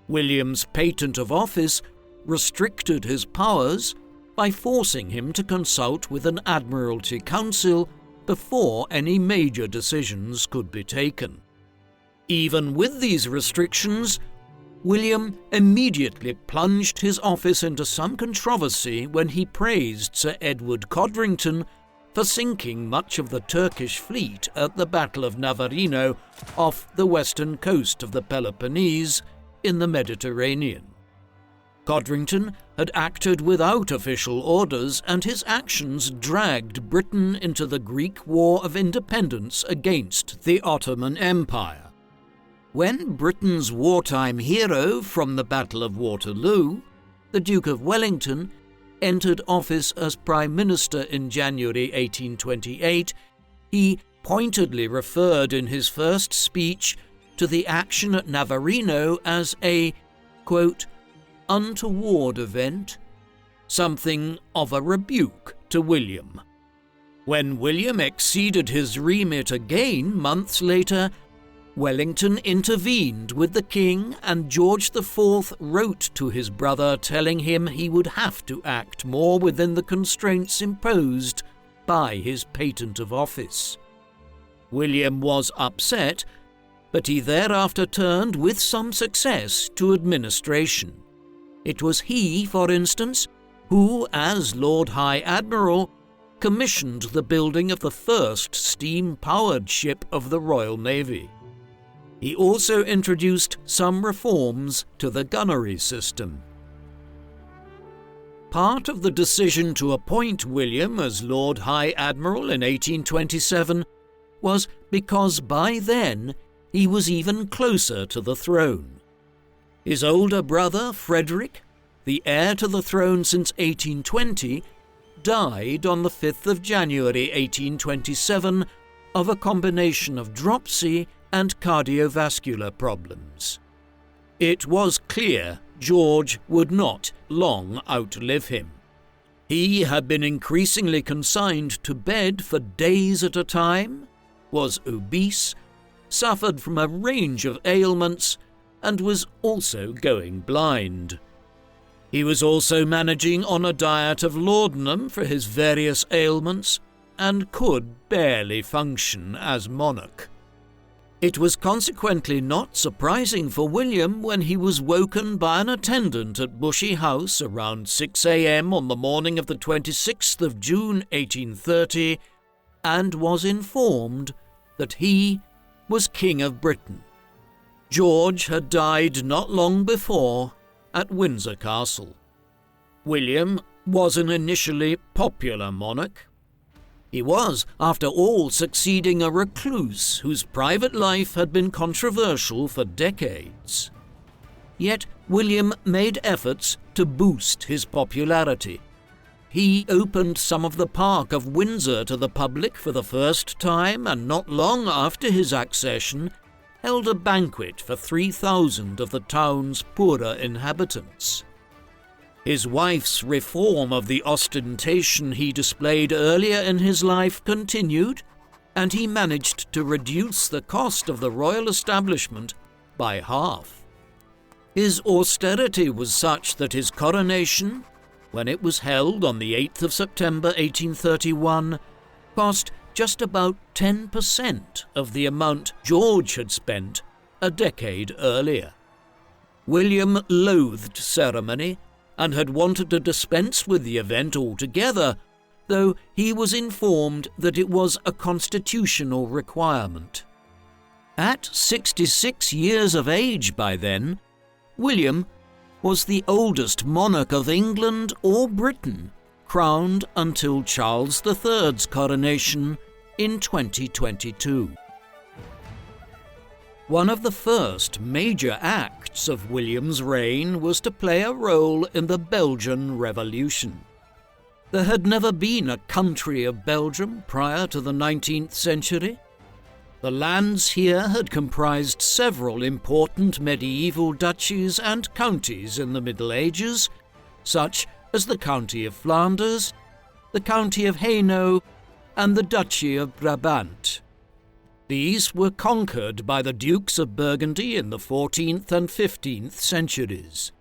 William's patent of office restricted his powers by forcing him to consult with an Admiralty Council before any major decisions could be taken. Even with these restrictions, William immediately plunged his office into some controversy when he praised Sir Edward Codrington for sinking much of the Turkish fleet at the Battle of Navarino off the western coast of the Peloponnese in the Mediterranean. Codrington had acted without official orders, and his actions dragged Britain into the Greek War of Independence against the Ottoman Empire. When Britain's wartime hero from the Battle of Waterloo, the Duke of Wellington, entered office as Prime Minister in January 1828, he pointedly referred in his first speech to the action at Navarino as a, quote, untoward event, something of a rebuke to William. When William exceeded his remit again months later, Wellington intervened with the king, and George IV wrote to his brother telling him he would have to act more within the constraints imposed by his patent of office. William was upset, but he thereafter turned with some success to administration. It was he, for instance, who, as Lord High Admiral, commissioned the building of the first steam-powered ship of the Royal Navy. He also introduced some reforms to the gunnery system. Part of the decision to appoint William as Lord High Admiral in 1827 was because by then he was even closer to the throne. His older brother, Frederick, the heir to the throne since 1820, died on the 5th of January 1827 of a combination of dropsy and cardiovascular problems. It was clear George would not long outlive him. He had been increasingly consigned to bed for days at a time, was obese, suffered from a range of ailments, and was also going blind. He was also managing on a diet of laudanum for his various ailments, and could barely function as monarch. It was consequently not surprising for William when he was woken by an attendant at Bushey House around 6 a.m. on the morning of the 26th of June 1830, and was informed that he was King of Britain. George had died not long before at Windsor Castle. William was an initially popular monarch. He was, after all, succeeding a recluse whose private life had been controversial for decades. Yet William made efforts to boost his popularity. He opened some of the Park of Windsor to the public for the first time, and not long after his accession, held a banquet for 3,000 of the town's poorer inhabitants. His wife's reform of the ostentation he displayed earlier in his life continued, and he managed to reduce the cost of the royal establishment by half. His austerity was such that his coronation, when it was held on the 8th of September 1831, cost just about 10% of the amount George had spent a decade earlier. William loathed ceremony and had wanted to dispense with the event altogether, though he was informed that it was a constitutional requirement. At 66 years of age by then, William was the oldest monarch of England or Britain, crowned until Charles III's coronation in 2022. One of the first major acts of William's reign was to play a role in the Belgian Revolution. There had never been a country of Belgium prior to the 19th century. The lands here had comprised several important medieval duchies and counties in the Middle Ages, such as the County of Flanders, the County of Hainaut, and the Duchy of Brabant. These were conquered by the Dukes of Burgundy in the 14th and 15th centuries.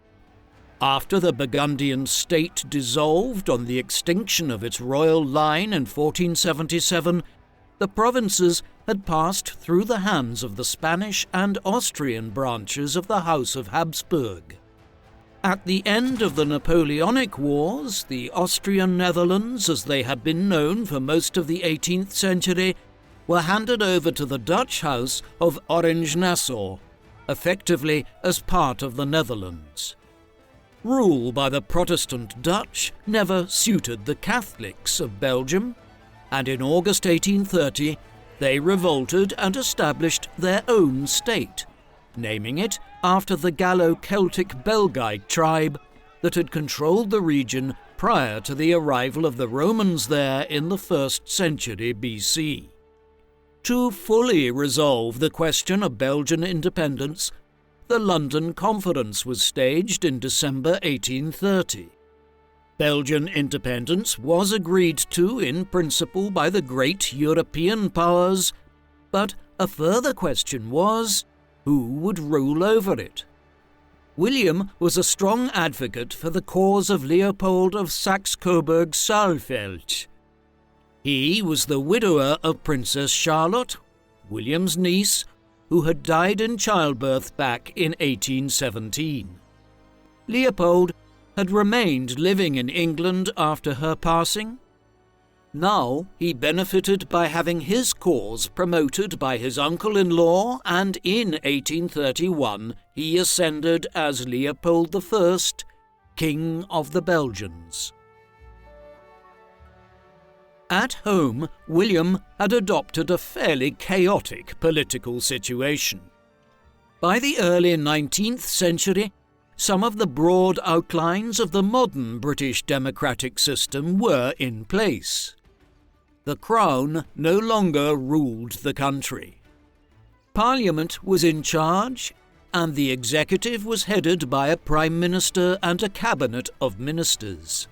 After the Burgundian state dissolved on the extinction of its royal line in 1477, the provinces had passed through the hands of the Spanish and Austrian branches of the House of Habsburg. At the end of the Napoleonic Wars, the Austrian Netherlands, as they had been known for most of the 18th century, were handed over to the Dutch House of Orange-Nassau, effectively as part of the Netherlands. Rule by the Protestant Dutch never suited the Catholics of Belgium, and in August 1830 they revolted and established their own state, naming it after the Gallo-Celtic Belgae tribe that had controlled the region prior to the arrival of the Romans there in the 1st century BC. To fully resolve the question of Belgian independence, the London Conference was staged in December 1830. Belgian independence was agreed to in principle by the great European powers, but a further question was, who would rule over it? William was a strong advocate for the cause of Leopold of Saxe-Coburg-Saalfeld. He was the widower of Princess Charlotte, William's niece, who had died in childbirth back in 1817. Leopold had remained living in England after her passing. Now he benefited by having his cause promoted by his uncle-in-law, and in 1831 he ascended as Leopold I, King of the Belgians. At home, William had adopted a fairly chaotic political situation. By the early 19th century, some of the broad outlines of the modern British democratic system were in place. The Crown no longer ruled the country. Parliament was in charge, and the executive was headed by a Prime Minister and a cabinet of ministers.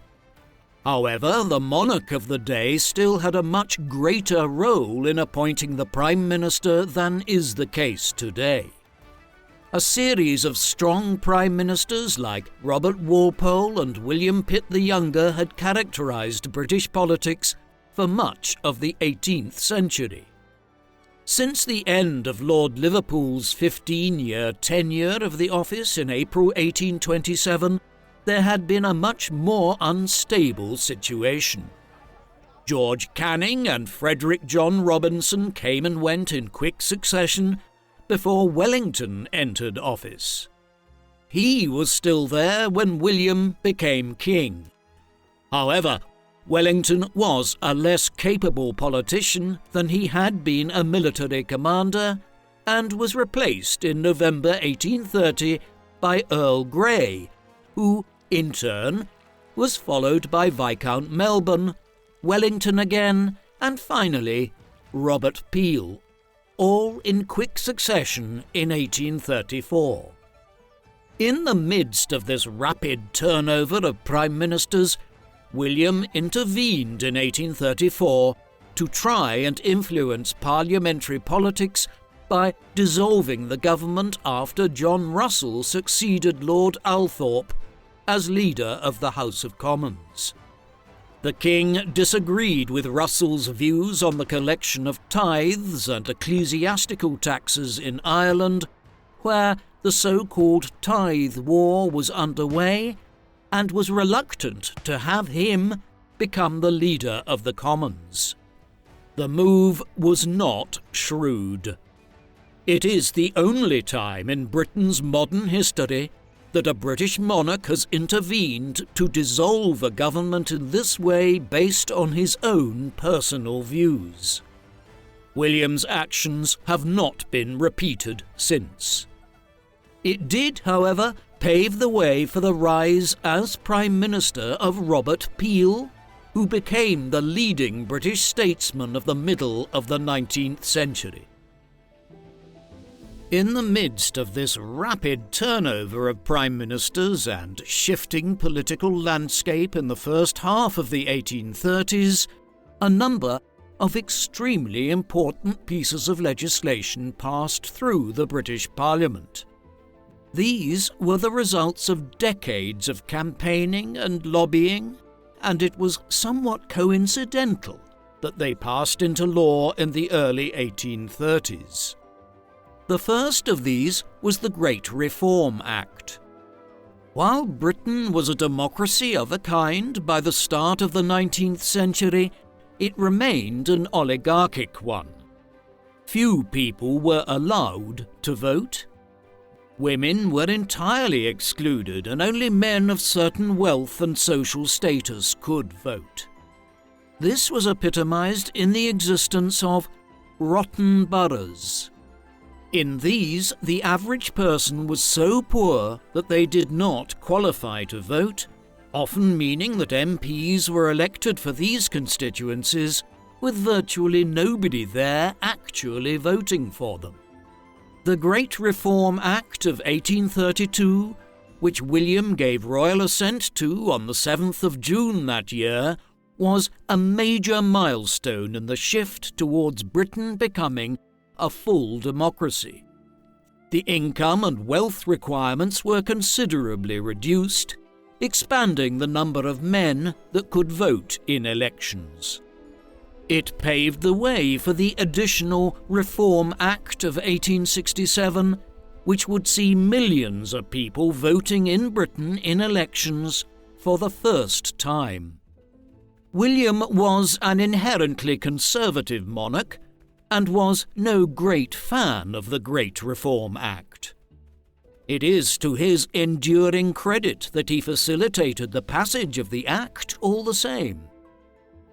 However, the monarch of the day still had a much greater role in appointing the Prime Minister than is the case today. A series of strong Prime Ministers like Robert Walpole and William Pitt the Younger had characterised British politics for much of the 18th century. Since the end of Lord Liverpool's 15-year tenure of the office in April 1827, there had been a much more unstable situation. George Canning and Frederick John Robinson came and went in quick succession before Wellington entered office. he was still there when William became king. However, Wellington was a less capable politician than he had been a military commander, and was replaced in November 1830 by Earl Grey, who, in turn, was followed by Viscount Melbourne, Wellington again, and finally Robert Peel, all in quick succession in 1834. In the midst of this rapid turnover of prime ministers, William intervened in 1834 to try and influence parliamentary politics by dissolving the government after John Russell succeeded Lord Althorp as leader of the House of Commons. The king disagreed with Russell's views on the collection of tithes and ecclesiastical taxes in Ireland, where the so-called tithe war was underway, and was reluctant to have him become the leader of the Commons. The move was not shrewd. It is the only time in Britain's modern history that a British monarch has intervened to dissolve a government in this way based on his own personal views. William's actions have not been repeated since. It did, however, pave the way for the rise as Prime Minister of Robert Peel, who became the leading British statesman of the middle of the 19th century. In the midst of this rapid turnover of prime ministers and shifting political landscape in the first half of the 1830s, a number of extremely important pieces of legislation passed through the British Parliament. These were the results of decades of campaigning and lobbying, and it was somewhat coincidental that they passed into law in the early 1830s. The first of these was the Great Reform Act. While Britain was a democracy of a kind by the start of the 19th century, it remained an oligarchic one. Few people were allowed to vote. Women were entirely excluded, and only men of certain wealth and social status could vote. This was epitomized in the existence of rotten boroughs. In these, the average person was so poor that they did not qualify to vote, often meaning that MPs were elected for these constituencies, with virtually nobody there actually voting for them. The Great Reform Act of 1832, which William gave royal assent to on the 7th of June that year, was a major milestone in the shift towards Britain becoming a full democracy. The income and wealth requirements were considerably reduced, expanding the number of men that could vote in elections. It paved the way for the additional Reform Act of 1867, which would see millions of people voting in Britain in elections for the first time. William was an inherently conservative monarch and was no great fan of the Great Reform Act. It is to his enduring credit that he facilitated the passage of the Act all the same.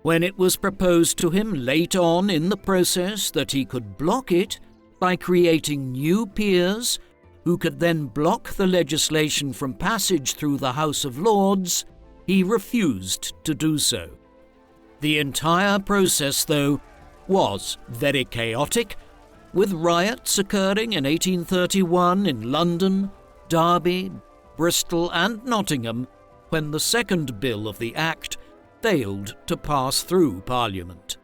When it was proposed to him late on in the process that he could block it by creating new peers who could then block the legislation from passage through the House of Lords, he refused to do so. The entire process, though, was very chaotic, with riots occurring in 1831 in London, Derby, Bristol and Nottingham when the second bill of the Act failed to pass through Parliament.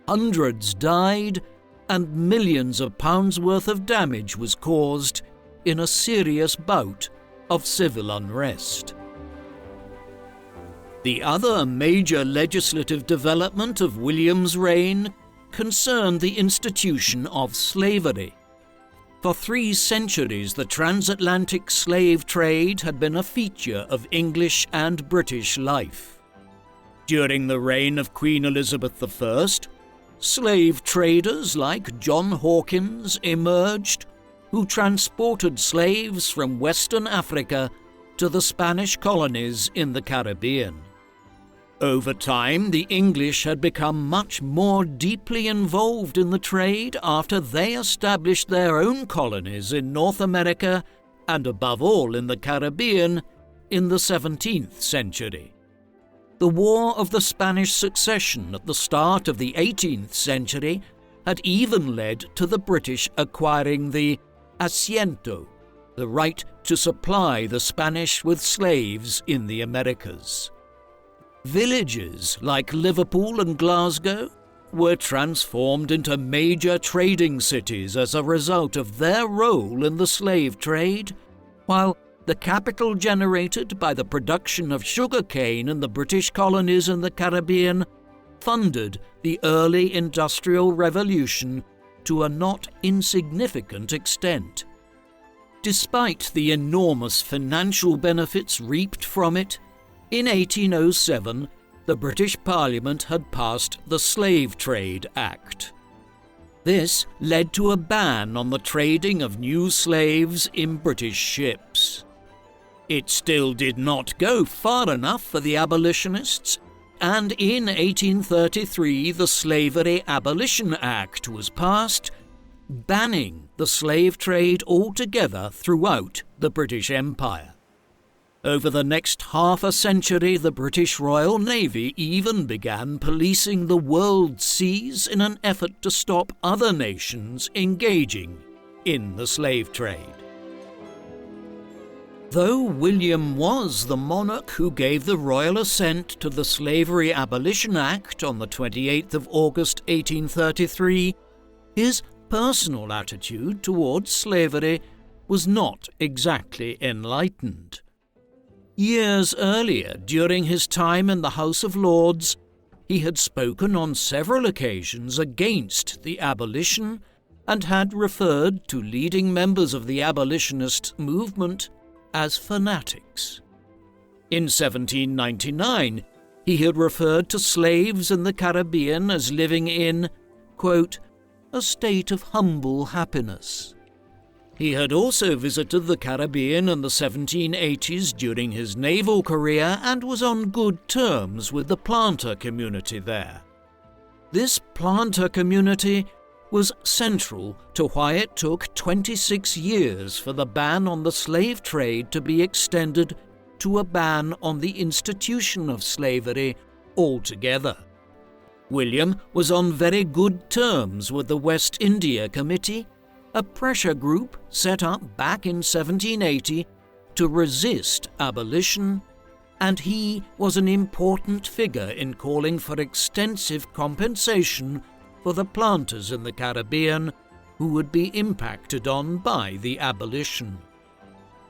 Hundreds died and millions of pounds worth of damage was caused in a serious bout of civil unrest. The other major legislative development of William's reign concerned the institution of slavery. For 3 centuries, the transatlantic slave trade had been a feature of English and British life. During the reign of Queen Elizabeth I, slave traders like John Hawkins emerged, who transported slaves from Western Africa to the Spanish colonies in the Caribbean. Over time, the English had become much more deeply involved in the trade after they established their own colonies in North America and above all in the Caribbean in the 17th century. The War of the Spanish Succession at the start of the 18th century had even led to the British acquiring the asiento, the right to supply the Spanish with slaves in the Americas. Villages like Liverpool and Glasgow were transformed into major trading cities as a result of their role in the slave trade, while the capital generated by the production of sugarcane in the British colonies in the Caribbean funded the early Industrial Revolution to a not insignificant extent. Despite the enormous financial benefits reaped from it, in 1807, the British Parliament had passed the Slave Trade Act. This led to a ban on the trading of new slaves in British ships. It still did not go far enough for the abolitionists, and in 1833 the Slavery Abolition Act was passed, banning the slave trade altogether throughout the British Empire. Over the next half a century, the British Royal Navy even began policing the world seas in an effort to stop other nations engaging in the slave trade. Though William was the monarch who gave the royal assent to the Slavery Abolition Act on the 28th of August 1833, his personal attitude towards slavery was not exactly enlightened. Years earlier, during his time in the House of Lords, he had spoken on several occasions against the abolition and had referred to leading members of the abolitionist movement as fanatics. In 1799, he had referred to slaves in the Caribbean as living in, quote, a state of humble happiness. He had also visited the Caribbean in the 1780s during his naval career and was on good terms with the planter community there. This planter community was central to why it took 26 years for the ban on the slave trade to be extended to a ban on the institution of slavery altogether. William was on very good terms with the West India Committee, a pressure group set up back in 1780 to resist abolition, and he was an important figure in calling for extensive compensation for the planters in the Caribbean who would be impacted on by the abolition.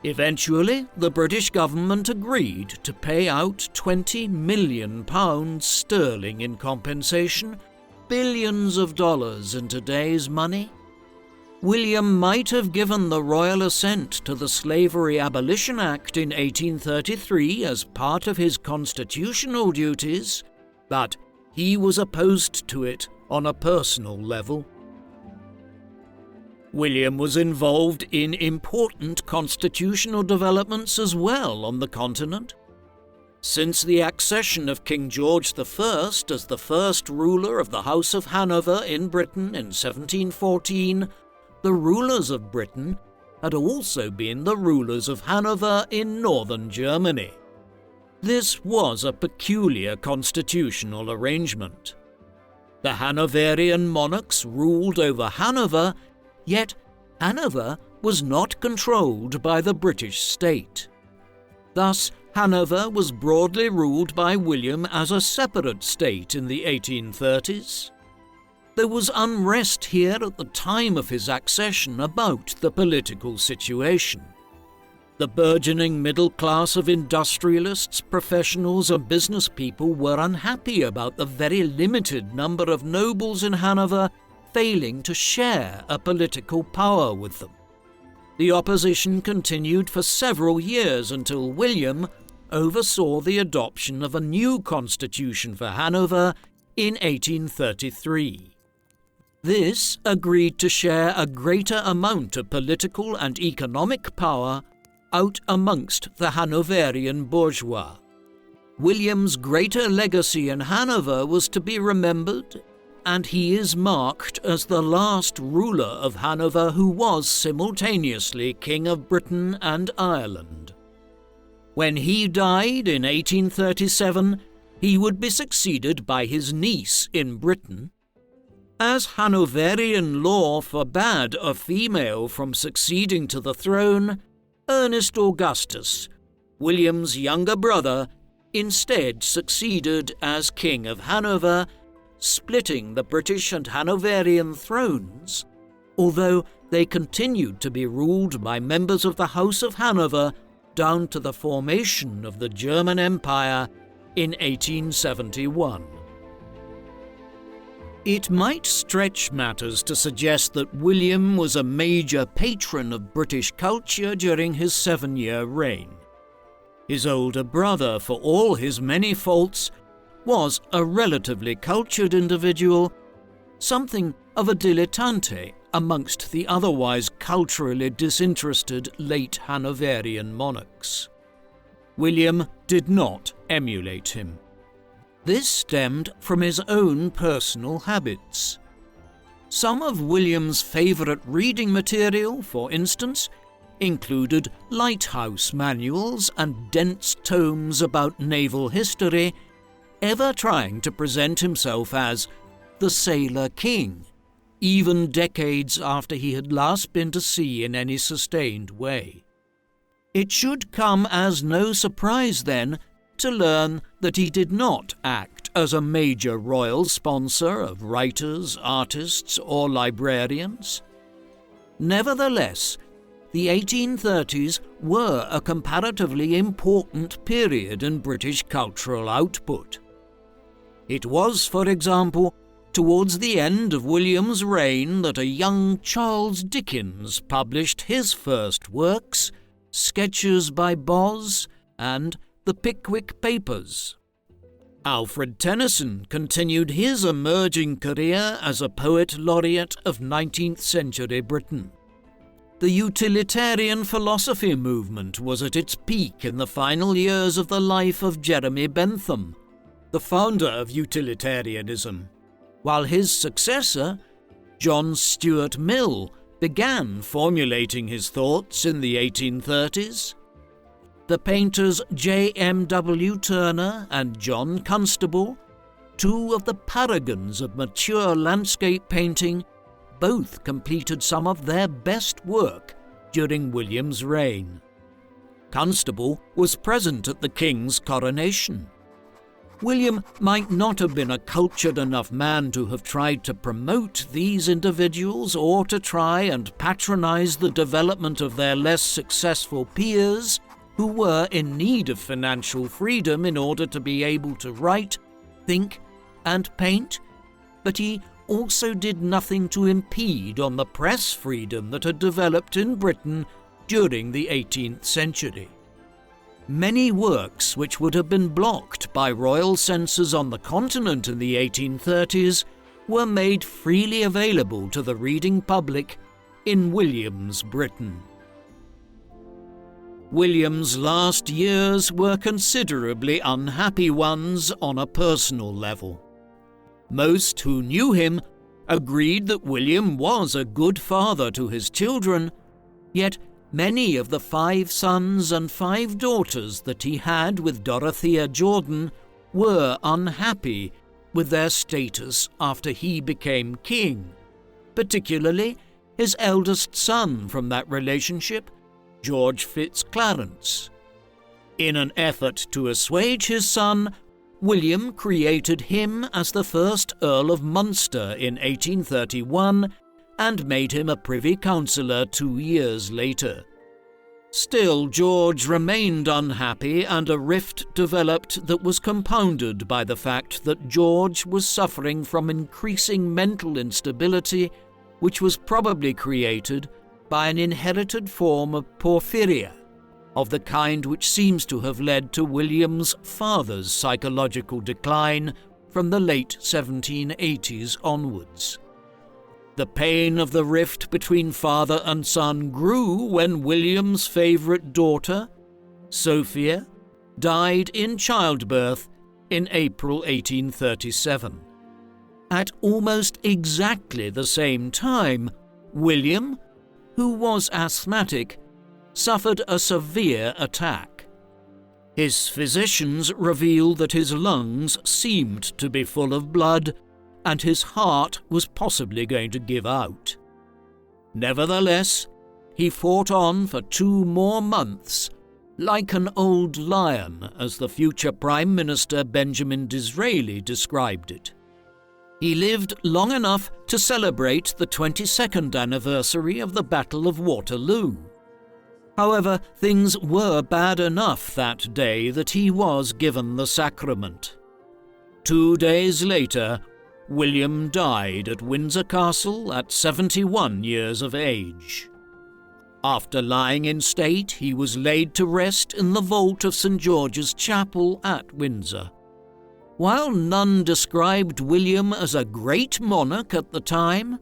Eventually, the British government agreed to pay out £20 million sterling in compensation, billions of dollars in today's money. William might have given the royal assent to the Slavery Abolition Act in 1833 as part of his constitutional duties, but he was opposed to it on a personal level. William was involved in important constitutional developments as well on the continent. Since the accession of King George I as the first ruler of the House of Hanover in Britain in 1714, the rulers of Britain had also been the rulers of Hanover in northern Germany. This was a peculiar constitutional arrangement. The Hanoverian monarchs ruled over Hanover, yet Hanover was not controlled by the British state. Thus, Hanover was broadly ruled by William as a separate state in the 1830s. There was unrest here at the time of his accession about the political situation. The burgeoning middle class of industrialists, professionals and business people were unhappy about the very limited number of nobles in Hanover failing to share a political power with them. The opposition continued for several years until William oversaw the adoption of a new constitution for Hanover in 1833. This agreed to share a greater amount of political and economic power out amongst the Hanoverian bourgeois. William's greater legacy in Hanover was to be remembered, and he is marked as the last ruler of Hanover who was simultaneously King of Britain and Ireland. When he died in 1837, he would be succeeded by his niece in Britain. As Hanoverian law forbade a female from succeeding to the throne, Ernest Augustus, William's younger brother, instead succeeded as King of Hanover, splitting the British and Hanoverian thrones, although they continued to be ruled by members of the House of Hanover down to the formation of the German Empire in 1871. It might stretch matters to suggest that William was a major patron of British culture during his 7-year reign. His older brother, for all his many faults, was a relatively cultured individual, something of a dilettante amongst the otherwise culturally disinterested late Hanoverian monarchs. William did not emulate him. This stemmed from his own personal habits. Some of William's favourite reading material, for instance, included lighthouse manuals and dense tomes about naval history, ever trying to present himself as the Sailor King, even decades after he had last been to sea in any sustained way. It should come as no surprise, then, to learn that he did not act as a major royal sponsor of writers, artists, or librarians. Nevertheless, the 1830s were a comparatively important period in British cultural output. It was, for example, towards the end of William's reign that a young Charles Dickens published his first works, Sketches by Boz and The Pickwick Papers. Alfred Tennyson continued his emerging career as a poet laureate of 19th century Britain. The utilitarian philosophy movement was at its peak in the final years of the life of Jeremy Bentham, the founder of utilitarianism, while his successor, John Stuart Mill, began formulating his thoughts in the 1830s. The painters J.M.W. Turner and John Constable, two of the paragons of mature landscape painting, both completed some of their best work during William's reign. Constable was present at the King's coronation. William might not have been a cultured enough man to have tried to promote these individuals or to try and patronize the development of their less successful peers who were in need of financial freedom in order to be able to write, think, and paint, but he also did nothing to impede on the press freedom that had developed in Britain during the 18th century. Many works which would have been blocked by royal censors on the continent in the 1830s were made freely available to the reading public in William's Britain. William's last years were considerably unhappy ones on a personal level. Most who knew him agreed that William was a good father to his children, yet many of the 5 sons and 5 daughters that he had with Dorothea Jordan were unhappy with their status after he became king, particularly his eldest son from that relationship, George Fitzclarence. In an effort to assuage his son, William created him as the first Earl of Munster in 1831 and made him a Privy Councillor 2 years later. Still, George remained unhappy, and a rift developed that was compounded by the fact that George was suffering from increasing mental instability, which was probably created by an inherited form of porphyria, of the kind which seems to have led to William's father's psychological decline from the late 1780s onwards. The pain of the rift between father and son grew when William's favourite daughter, Sophia, died in childbirth in April 1837. At almost exactly the same time, William, who was asthmatic, suffered a severe attack. His physicians revealed that his lungs seemed to be full of blood and his heart was possibly going to give out. Nevertheless, he fought on for 2 more months, like an old lion, as the future Prime Minister Benjamin Disraeli described it. He lived long enough to celebrate the 22nd anniversary of the Battle of Waterloo. However, things were bad enough that day that he was given the sacrament. 2 days later, William died at Windsor Castle at 71 years of age. After lying in state, he was laid to rest in the vault of St. George's Chapel at Windsor. While none described William as a great monarch at the time,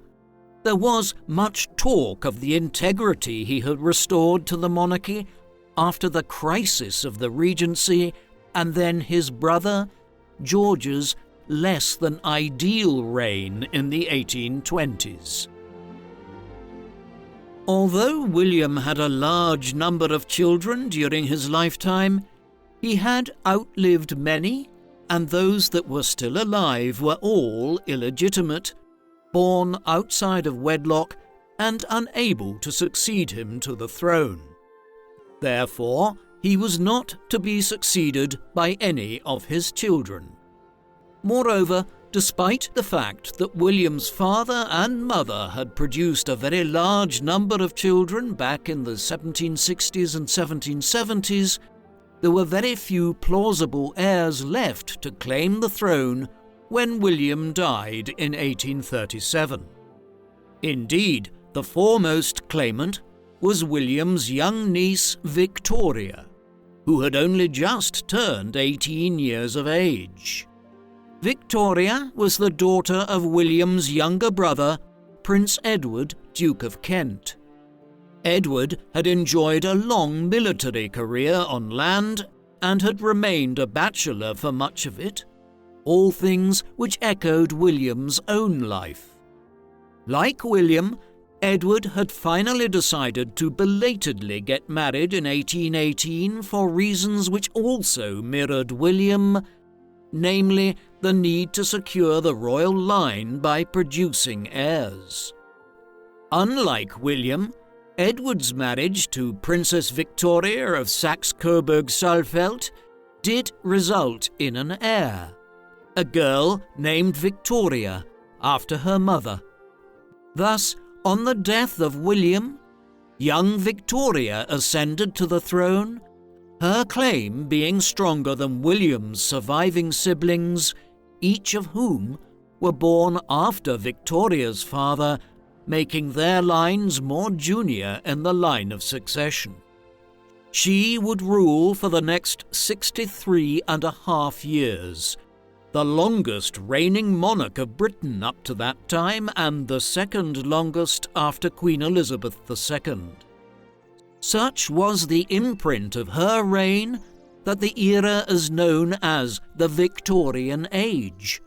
there was much talk of the integrity he had restored to the monarchy after the crisis of the Regency and then his brother, George's, less than ideal reign in the 1820s. Although William had a large number of children during his lifetime, he had outlived many, and those that were still alive were all illegitimate, born outside of wedlock and unable to succeed him to the throne. Therefore, he was not to be succeeded by any of his children. Moreover, despite the fact that William's father and mother had produced a very large number of children back in the 1760s and 1770s, there were very few plausible heirs left to claim the throne when William died in 1837. Indeed, the foremost claimant was William's young niece Victoria, who had only just turned 18 years of age. Victoria was the daughter of William's younger brother, Prince Edward, Duke of Kent. Edward had enjoyed a long military career on land and had remained a bachelor for much of it, all things which echoed William's own life. Like William, Edward had finally decided to belatedly get married in 1818 for reasons which also mirrored William, namely the need to secure the royal line by producing heirs. Unlike William, Edward's marriage to Princess Victoria of Saxe-Coburg-Saalfeld did result in an heir, a girl named Victoria, after her mother. Thus, on the death of William, young Victoria ascended to the throne, her claim being stronger than William's surviving siblings, each of whom were born after Victoria's father, making their lines more junior in the line of succession. She would rule for the next 63.5 years, the longest reigning monarch of Britain up to that time and the second longest after Queen Elizabeth II. Such was the imprint of her reign that the era is known as the Victorian Age,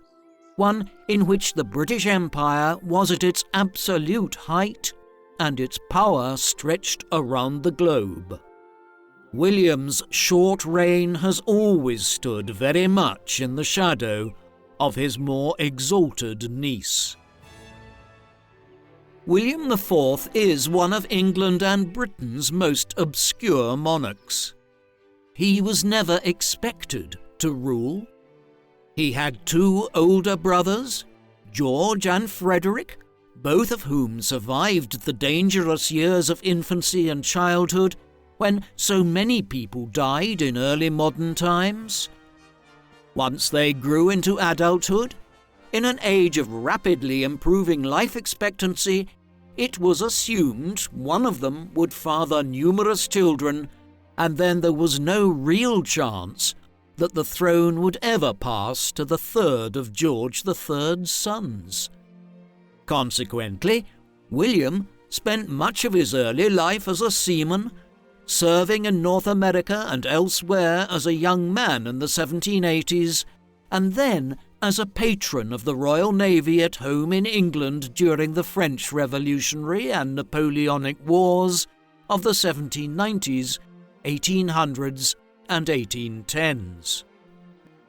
one in which the British Empire was at its absolute height and its power stretched around the globe. William's short reign has always stood very much in the shadow of his more exalted niece. William IV is one of England and Britain's most obscure monarchs. He was never expected to rule. He had 2 older brothers, George and Frederick, both of whom survived the dangerous years of infancy and childhood when so many people died in early modern times. Once they grew into adulthood, in an age of rapidly improving life expectancy, it was assumed one of them would father numerous children, and then there was no real chance that the throne would ever pass to the third of George III's sons. Consequently, William spent much of his early life as a seaman, serving in North America and elsewhere as a young man in the 1780s, and then as a patron of the Royal Navy at home in England during the French Revolutionary and Napoleonic Wars of the 1790s, 1800s and 1810s.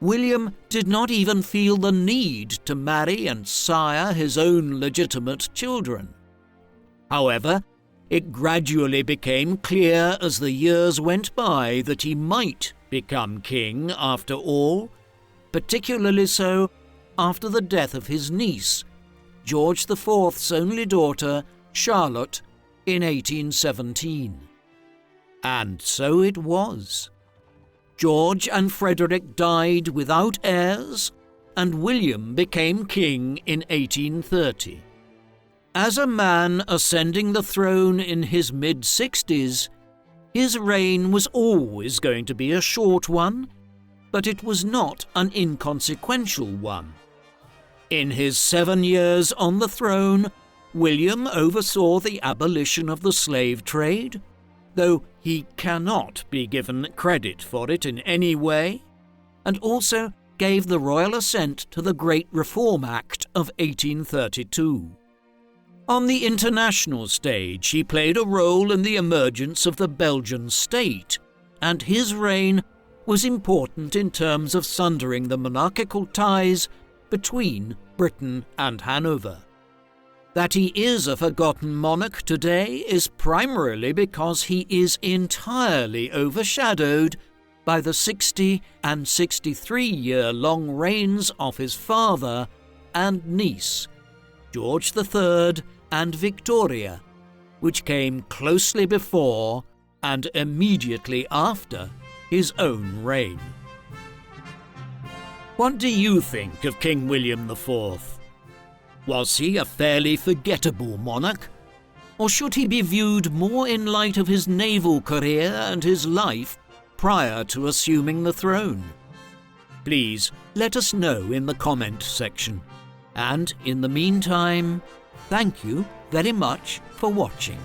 William did not even feel the need to marry and sire his own legitimate children. However, it gradually became clear as the years went by that he might become king after all, particularly so after the death of his niece, George IV's only daughter, Charlotte, in 1817. And so it was. George and Frederick died without heirs, and William became king in 1830. As a man ascending the throne in his mid-60s, his reign was always going to be a short one, but it was not an inconsequential one. In his 7 years on the throne, William oversaw the abolition of the slave trade, though he cannot be given credit for it in any way, and also gave the royal assent to the Great Reform Act of 1832. On the international stage, he played a role in the emergence of the Belgian state, and his reign was important in terms of sundering the monarchical ties between Britain and Hanover. That he is a forgotten monarch today is primarily because he is entirely overshadowed by the 60 and 63-year-long reigns of his father and niece, George III and Victoria, which came closely before and immediately after his own reign. What do you think of King William IV? Was he a fairly forgettable monarch? Or should he be viewed more in light of his naval career and his life prior to assuming the throne? Please let us know in the comment section. And in the meantime, thank you very much for watching.